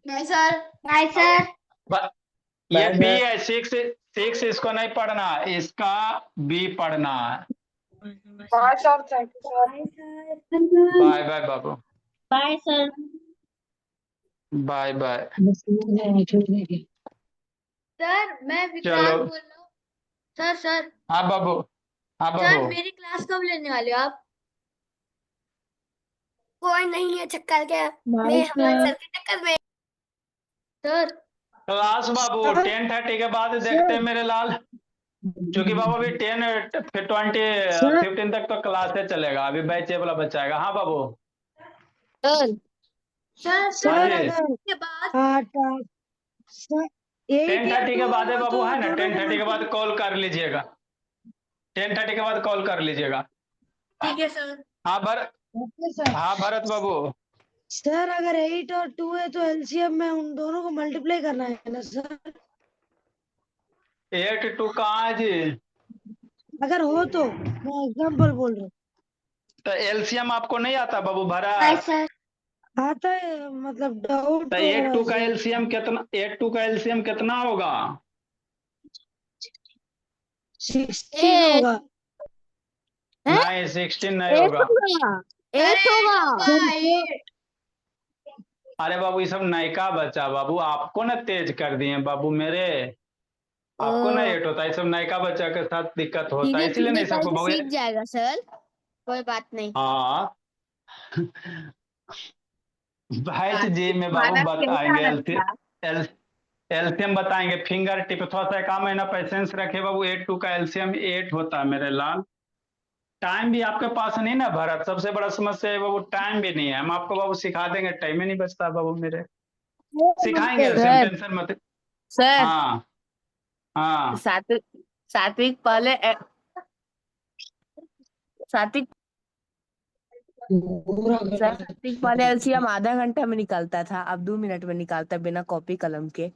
नहीं सर, नहीं सर। ये बी है, सिक्स सिक्स इसको नहीं पढ़ना, इसका बी पढ़ना है। Bye sir, thank you sir. Bye bye बाबू, bye sir. Bye bye. Sir मैं चलो विक्रांत बोल रहा हूँ। सर सर हाँ बाबू, हाँ सर बाबू। मेरी क्लास कब लेने वाले हो आप? कोई नहीं है चक्कर के, मैं हमारे सर के चक्कर में। सर क्लास बाबू 10:30 के बाद देखते हैं मेरे लाल, क्योंकि बाबू अभी 10 फिर 20 15 तक तो क्लास से चलेगा, अभी बैच वाला बच्चा आएगा। हाँ बाबू। सर सर हाँ सर जी, के बाद सर 10:30 के बाद है बाबू, है ना? दोनों को 10:30 के बाद कॉल कर लीजिएगा, 10:30 के बाद कॉल कर लीजिएगा। ठीक है सर। हाँ भरत, ओके सर। हाँ भरत बाबू, सर अगर 8 और 2 है तो एलसीएम में उन दोनों को मल्टीप्लाई करना है ना सर? 8 2 कहाँ है जी? अगर हो तो मैं एग्जांपल बोल रहा हूँ। तो एलसीएम आपको नहीं आता बाबू बाय भरत? सर। आता है, मतलब डाउट तो हो 8 2 रहा का है एलसीएम कितना, 8 2 का एलसीएम कितना होगा? 16 होगा। नहीं 16 नहीं 8 होगा। होगा, 8 होगा। सर अरे बाबू ये सब नयका बच्चा बाबू, आपको ना तेज कर दिए बाबू मेरे, आपको ना 8 होता है, ये सब नयका बच्चा के साथ दिक्कत होता है, धीरे इसीलिए धीरे नहीं सबको करके बाबू। सीख जाएगा सर, कोई बात नहीं। हाँ भाई जी में बाबू खाना बताएंगे, कैसा रखा? एल एलसीएम बताएंगे, फिंगर टिप, थोड़ा सा एक महीना पेशेंस रखे बाबू। 8 2 का एलसीएम 8 होता है मेरे लाल। टाइम भी आपके पास नहीं ना भरत, सबसे बड़ा समस्या है बाबू, टाइम भी नहीं है। हम आपको बाबू सिखा देंगे, टाइम ही नहीं बचता बाबू मेरे। सिखाएंगे एलसीएम, सर टेंशन मत। सर हाँ हाँ सात्विक सात्विक पहले सात्विक पूरा सर सात्विक पहले एलसीएम आधा घंटा में निकालता था, अब 2 मिनट में निकालता बिना कॉपी कलम के।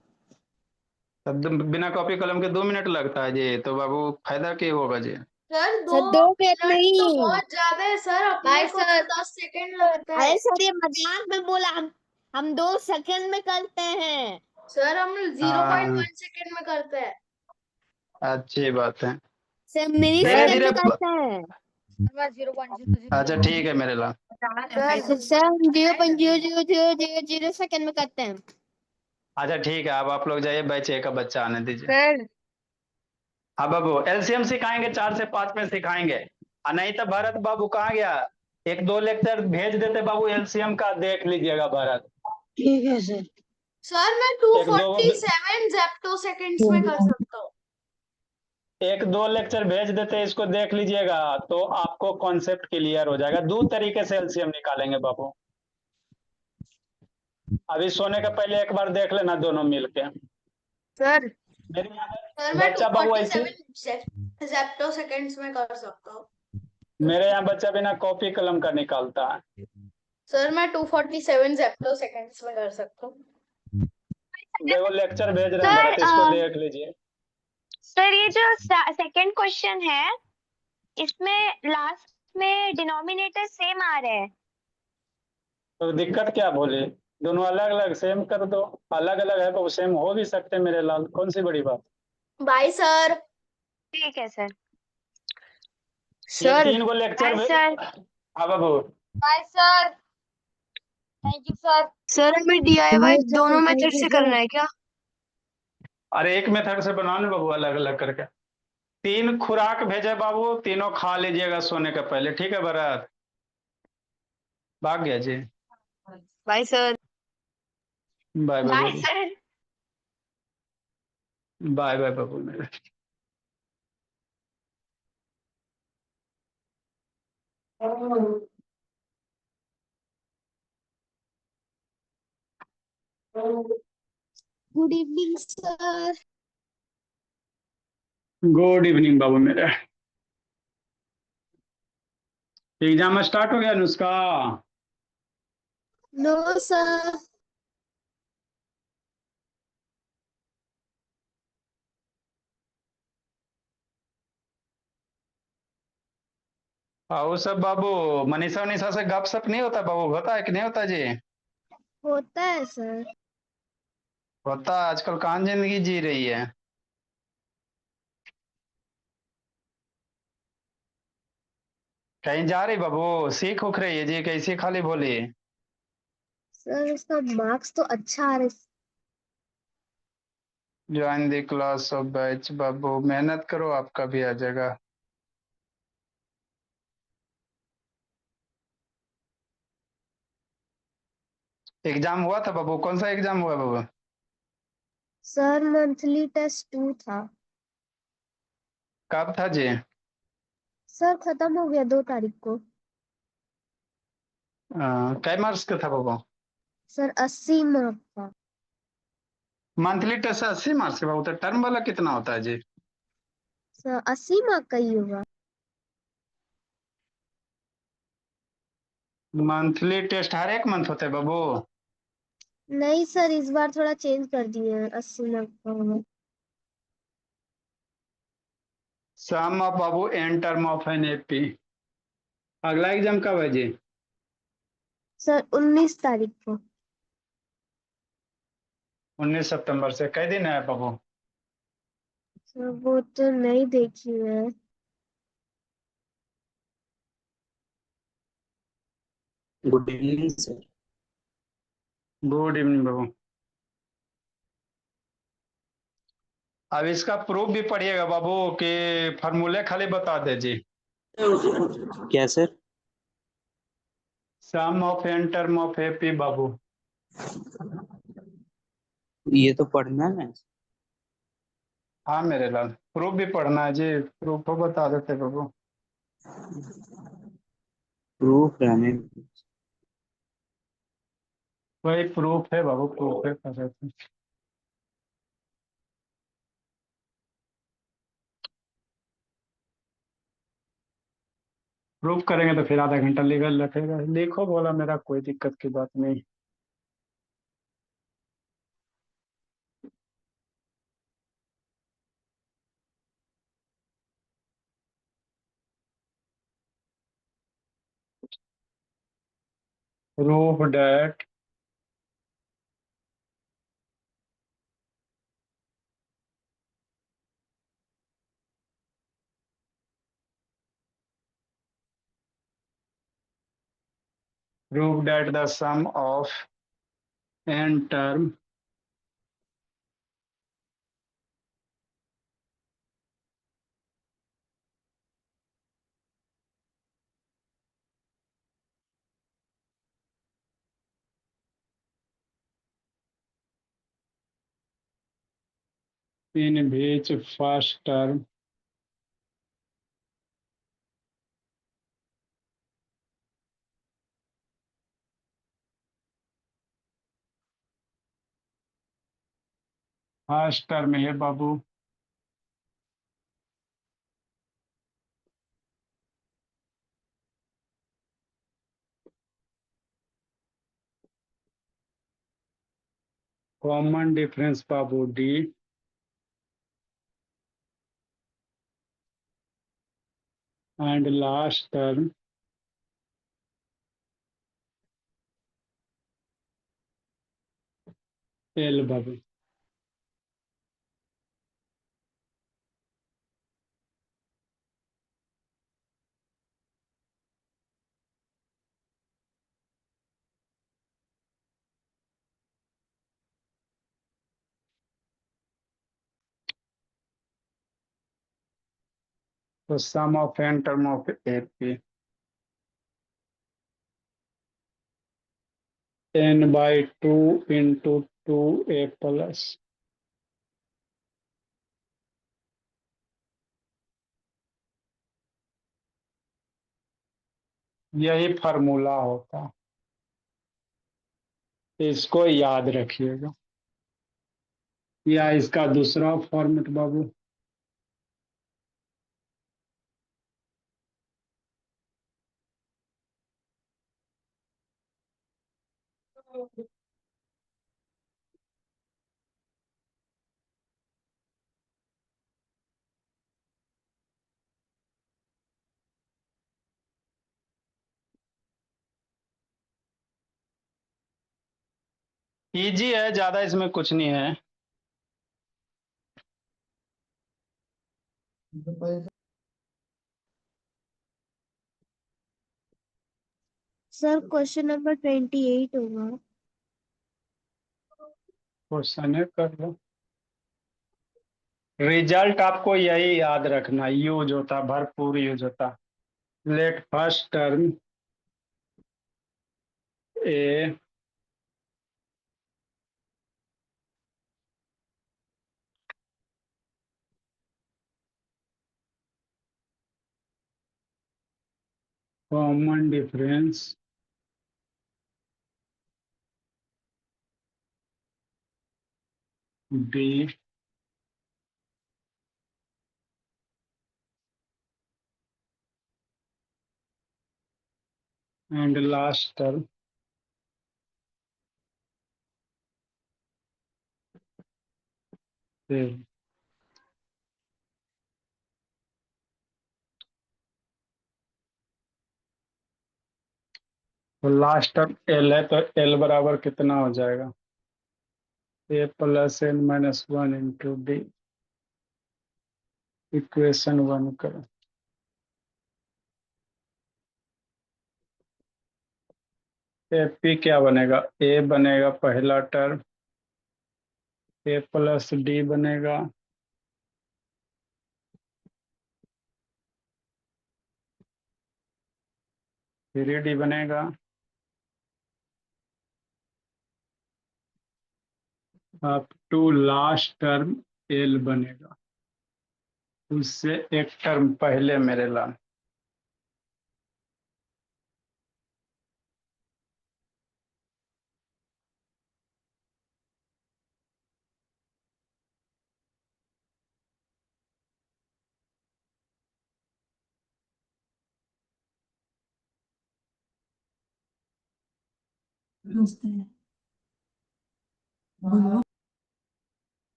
तब बिना कॉपी कलम के 2 मिनट लगता है जी, तो बाबू फायदा क्या होगा जी? सर 2 मिनट नहीं, तो बहुत ज्यादा है सर, अपने को तो 10 सेकंड लगता है। अरे सर ये मजाक में बोला, हम 2 सेकंड में करते हैं। सर हम हाँ 0.1 सेकंड में करते हैं। अच्छी बात है। सर मिली धीरे सेकंड धीरे में करते हैं। अच्छा ठीक है मेरे लाल। सर हम 0.00000 सेकंड में करते हैं। अच्छा ठीक है, अब आप लोग जाइए, बैच ए का बच्चा आने दीजिए। सर हाँ बाबू एलसीएम सिखाएंगे, 4 से 5 में सिखाएंगे। और नहीं तो भरत बाबू कहाँ गया? 1 2 लेक्चर भेज देते बाबू एलसीएम का, देख लीजिएगा भरत। ठीक है सर। सर मैं 247 जेप्टो सेकंड्स में कर सकता हूँ। 1 2 लेक्चर भेज देते, इसको देख लीजिएगा तो आपको कॉन्सेप्ट क्लियर हो जाएगा। 2 तरीके से एलसीएम निकालेंगे बाबू, अभी सोने के पहले एक बार देख लेना दोनों मिलके। सर मेरे सर मैं बच्चा बाबू ऐसे, 247 जेप्टो सेकंड्स में कर सकता हूँ। मेरे यहाँ बच्चा बिना कॉपी कलम का निकालता है। सर मैं 247 जेप्टो सेकंड्स में कर सकता हूँ। देखो लेक्चर भेज रहे हैं सर भरत, इसको देख लीजिए। सर ये जो सेकंड क्वेश्चन है, इसमें लास्ट में डिनोमिनेटर सेम आ रहे हैं। तो दिक्कत क्या बोले? दोनों अलग अलग सेम कर दो, अलग अलग है तो सेम हो भी सकते हैं मेरे लाल, कौन सी बड़ी बात? Bye sir. ठीक है सर। ये सर 3 गो लेक्चर बाय सर। हाँ बाबू। Bye sir. Thank you sir. Sir हमें डीआईवाई दोनों मेथड से करना है क्या? अरे एक मेथड से बनाओ ना बाबू, अलग अलग करके। 3 खुराक भेजे बाबू, तीनों खा लीजिएगा सोने के पहले, ठीक है भरत? भाग गया जी। Bye sir. Bye bye bye बाबू, सर। बाय बाय बाबू मेरे। Good evening sir. Good evening बाबू मेरे। एग्जाम स्टार्ट हो गया अनुष्का? No sir. वो सब बाबू मनीषा उनीषा से गप सप नहीं होता बाबू? होता है कि नहीं होता जी? होता है सर। होता है, आजकल कहाँ जिंदगी जी रही है। कहीं जा रही बाबू? सीख उख रही है जी, कैसी खाली बोली? सर उसका मार्क्स तो अच्छा आ रहा है। Join the class of batch बाबू, मेहनत करो आपका भी आ जाएगा। एग्जाम हुआ था बाबू, कौन सा एग्जाम हुआ बाबू? सर मंथली टेस्ट 2 था। कब था जी? सर खत्म हो गया 2 तारीख को। कै मार्क्स का था बाबू? सर 80 मार्क था। मंथली टेस्ट 80 मार्क्स के बाबू, तो टर्म वाला कितना होता है जी? सर 80 मार्क का ही होगा। मंथली टेस्ट हर एक मंथ होते हैं बाबू? नहीं सर, इस बार थोड़ा चेंज कर दिए हैं, 80 मार्क का होगा। सम ऑफ बाबू N term of an AP. अगला एग्जाम कब है जी? सर 19 तारीख को। 19 सितंबर से। कई दिन है बाबू? सर वो तो नहीं देखी है। Good evening sir. Good evening बाबू। अब इसका प्रूफ भी पढ़िएगा बाबू कि फॉर्मूले खाली बता दे जी। क्या sir? Sum of N term of AP बाबू। ये तो पढ़ना है। हाँ मेरे लाल, प्रूफ भी पढ़ना है जी, प्रूफ बता देते बाबू। प्रूफ रहने। वही प्रूफ है बाबू, प्रूफ है कर देते। प्रूफ करेंगे तो फिर आधा घंटा लीगल रखेगा। लिखो बोला मेरा, कोई दिक्कत की बात नहीं। Proof that proof that the sum of N term in which first term first term है बाबू कॉमन डिफरेंस बाबू D and last term L बाबू। तो sum of N term of A P N by two into two A plus, यही formula होता। इसको याद रखिएगा। या इसका दूसरा फॉर्मेट बाबू, इजी है, ज्यादा इसमें कुछ नहीं है। सर क्वेश्चन नंबर 28 होगा। क्वेश्चन है, कर लो। रिजल्ट आपको यही याद रखना, यूज होता, भरपूर यूज होता। Let first term A common difference B and last term A. तो लास्ट टर्म एल है, तो एल बराबर कितना हो जाएगा? A plus N minus one into D. Equation 1 करो। ए पी क्या बनेगा? ए बनेगा पहला टर्म, ए प्लस डी बनेगा, थ्री डी बनेगा, up to last term L बनेगा। उससे एक टर्म पहले मेरे लाल।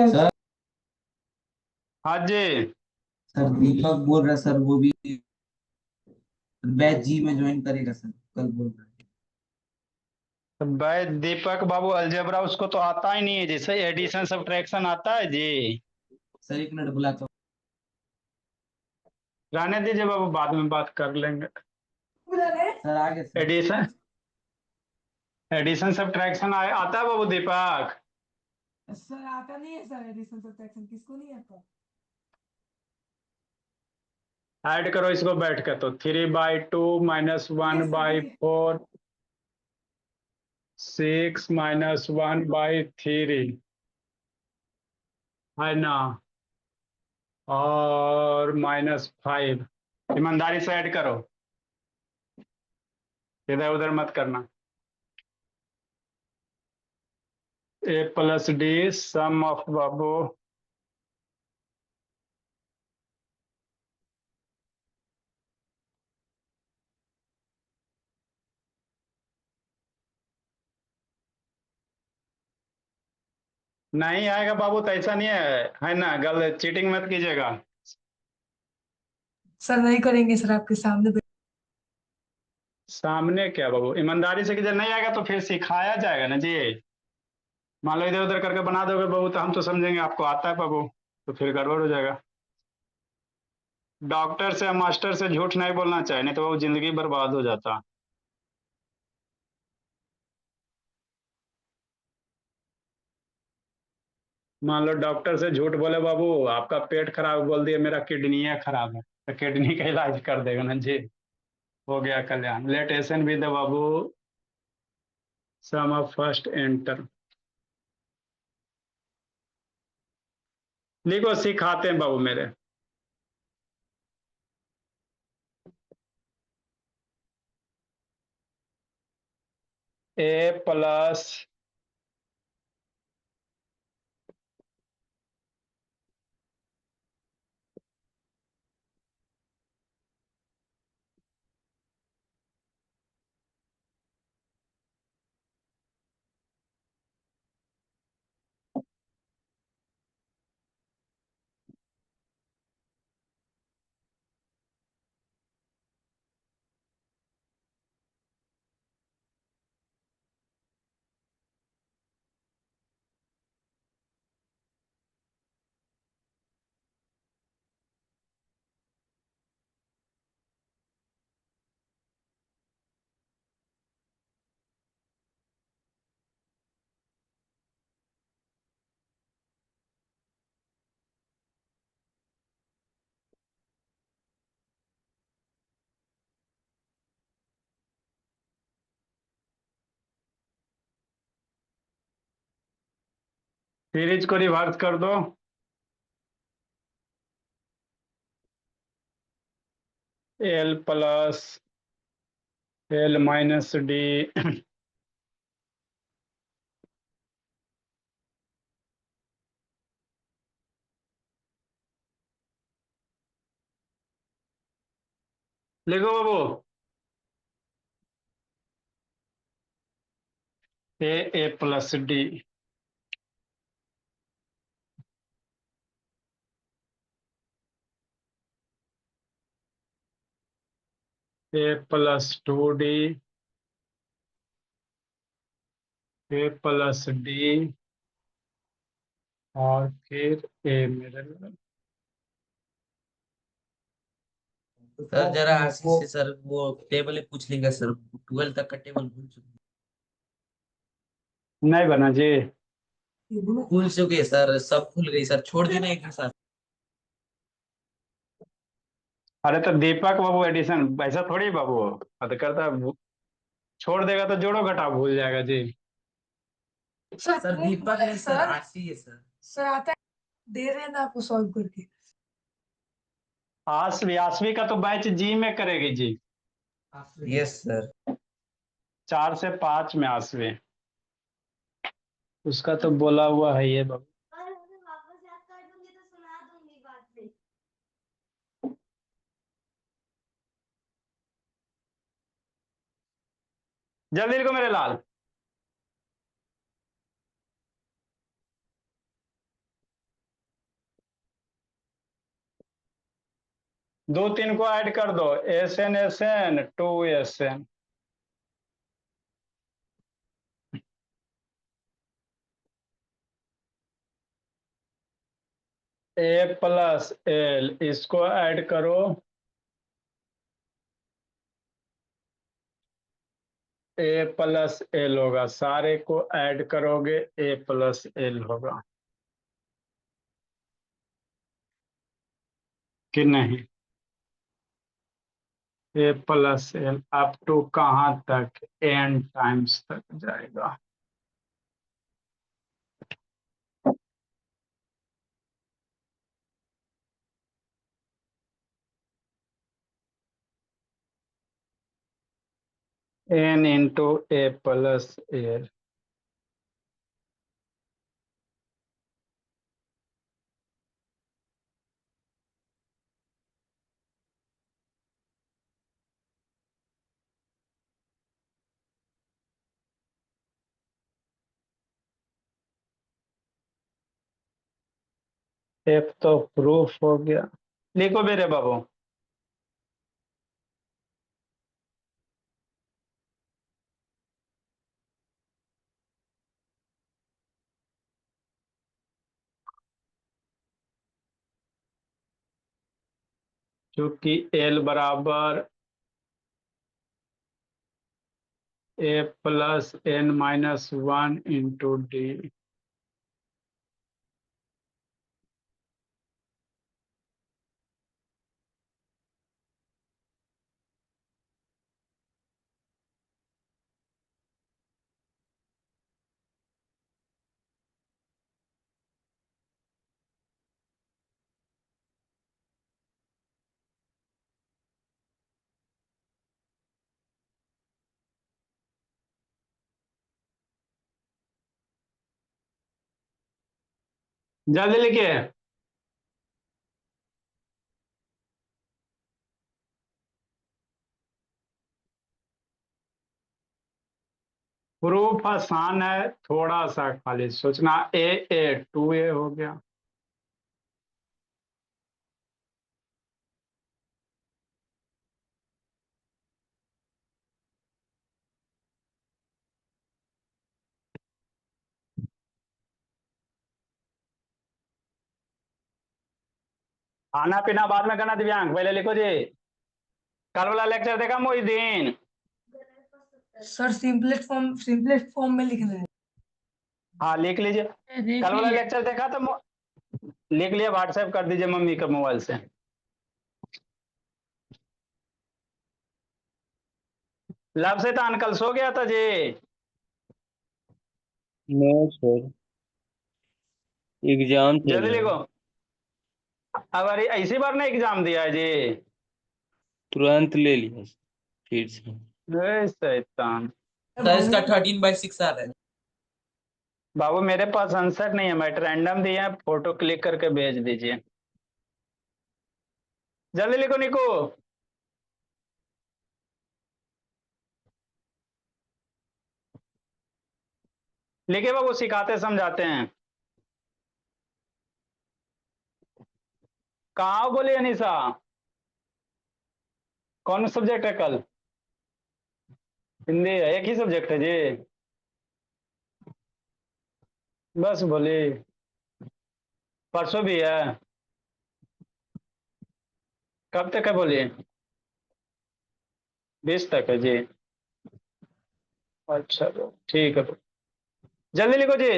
सर हाँ जी। सर दीपक बोल रहा है सर, वो भी बैच जी में ज्वाइन करेगा सर, कल बोल रहा है। तो भाई दीपक बाबू अलजेब्रा उसको तो आता ही नहीं है, जैसे एडिशन सब्ट्रैक्शन आता है जी। सर एक मिनट बुलाता हूँ। रहने दीजिए बाबू, बाद में बात कर लेंगे। सर आगे सर। एडिशन एडिशन सब्ट्रैक्शन आता है बाबू दीपक? सर आता नहीं है सर, एडिशन सब्ट्रैक्शन किसको नहीं आता? ऐड करो इसको बैठ के, तो 3/2 माइनस 1/4 6 माइनस 1/3 है ना, और -5। ईमानदारी से ऐड करो, इधर उधर मत करना। ए प्लस डी सम ऑफ बाबू नहीं आएगा बाबू, तो ऐसा नहीं है ना, गलत चीटिंग मत कीजिएगा। सर नहीं करेंगे सर, आपके सामने। सामने क्या बाबू, ईमानदारी से कीजिए। नहीं आएगा तो फिर सिखाया जाएगा ना जी। मान लो इधर उधर करके बना दोगे बाबू, तो हम तो समझेंगे आपको आता है बाबू, तो फिर गड़बड़ हो जाएगा। डॉक्टर से मास्टर से झूठ नहीं बोलना चाहिए, नहीं तो बाबू जिंदगी बर्बाद हो जाता। मान लो डॉक्टर से झूठ बोले बाबू, आपका पेट खराब है, बोल दिया मेरा किडनी खराब है, तो किडनी का इलाज कर देगा ना जी, हो गया कल्याण। लेट एसन भी द बाबू सम ऑफ फर्स्ट एंटर। लिखो, सिखाते हैं बाबू मेरे। ए प्लस सीरीज को रिवर्स कर दो। L plus l minus d लिखो बाबू। A plus d. A plus 2D। A plus d. और फिर ए मेरे। सर जरा आशीष से सर वो टेबल पूछ लेंगे सर, 12 तक का टेबल भूल चुके नहीं बना जी। भूल चुके सर, सब भूल गई सर, छोड़ देना एक साथ। अरे तो दीपक बाबू एडिशन ऐसा थोड़ी बाबू अद करता छोड़ देगा तो जोड़ो घटाओ भूल जाएगा जी। सर दीपक नहीं सर, सर आशीष है सर। सर आता है, दे रहे हैं ना आपको सॉल्व करके। आसवी आसवी का तो बैच जी में करेगी जी। Yes sir. 4 से 5 में आसवी। उसका तो बोला हुआ है ये बाबू। और अगर वापस याद कर दूंगी तो सुना दूंगी बाद में। जल्दी लिखो मेरे लाल। दो तीन को ऐड कर दो। SN 2SN। A plus L इसको ऐड करो। ए प्लस एल होगा, सारे को ऐड करोगे ए प्लस एल होगा कि नहीं। ए प्लस एल अप टू कहाँ तक, n टाइम्स तक जाएगा। n इंटू ए प्लस एल। एक तो प्रूफ हो गया। लिखो मेरे बाबू। क्योंकि एल बराबर ए प्लस n-1 इंटू डी। जल्दी लिखिए। प्रूफ आसान है, थोड़ा सा खाली सोचना। ए 2A हो गया। खाना पीना बाद में करना दिव्यांग, पहले लिखो जी। कल वाला लेक्चर देखा मोहिदीन। सर सिंपलेस्ट फॉर्म में लिखना है। हाँ लिख लीजिए। देख कल वाला लीजिए। लेक्चर देखा तो लिख लिया, व्हाट्सएप कर दीजिए मम्मी के मोबाइल से। लब से तो कल सो गया था जी। नो सर, एग्जाम चल जल्दी रहा लिखो। है। अब अरे ऐसी बार ना एग्जाम दिया है जी। तुरंत ले लिया फिर से। शैतान। सर इसका 13/6 आ रहा है। बाबू मेरे पास आंसर नहीं है, मैं रैंडम दिया है, फोटो क्लिक करके भेज दीजिए। जल्दी लिखो निको। लिखे बाबू, सिखाते समझाते हैं। कहाँ हो बोले अनीसा? कौन सब्जेक्ट है कल? हिंदी है, एक ही सब्जेक्ट है जी? बस बोली। परसों भी है? कब तक है बोलिए? 20 तक है जी। अच्छा, ठीक है, जल्दी लिखो जी।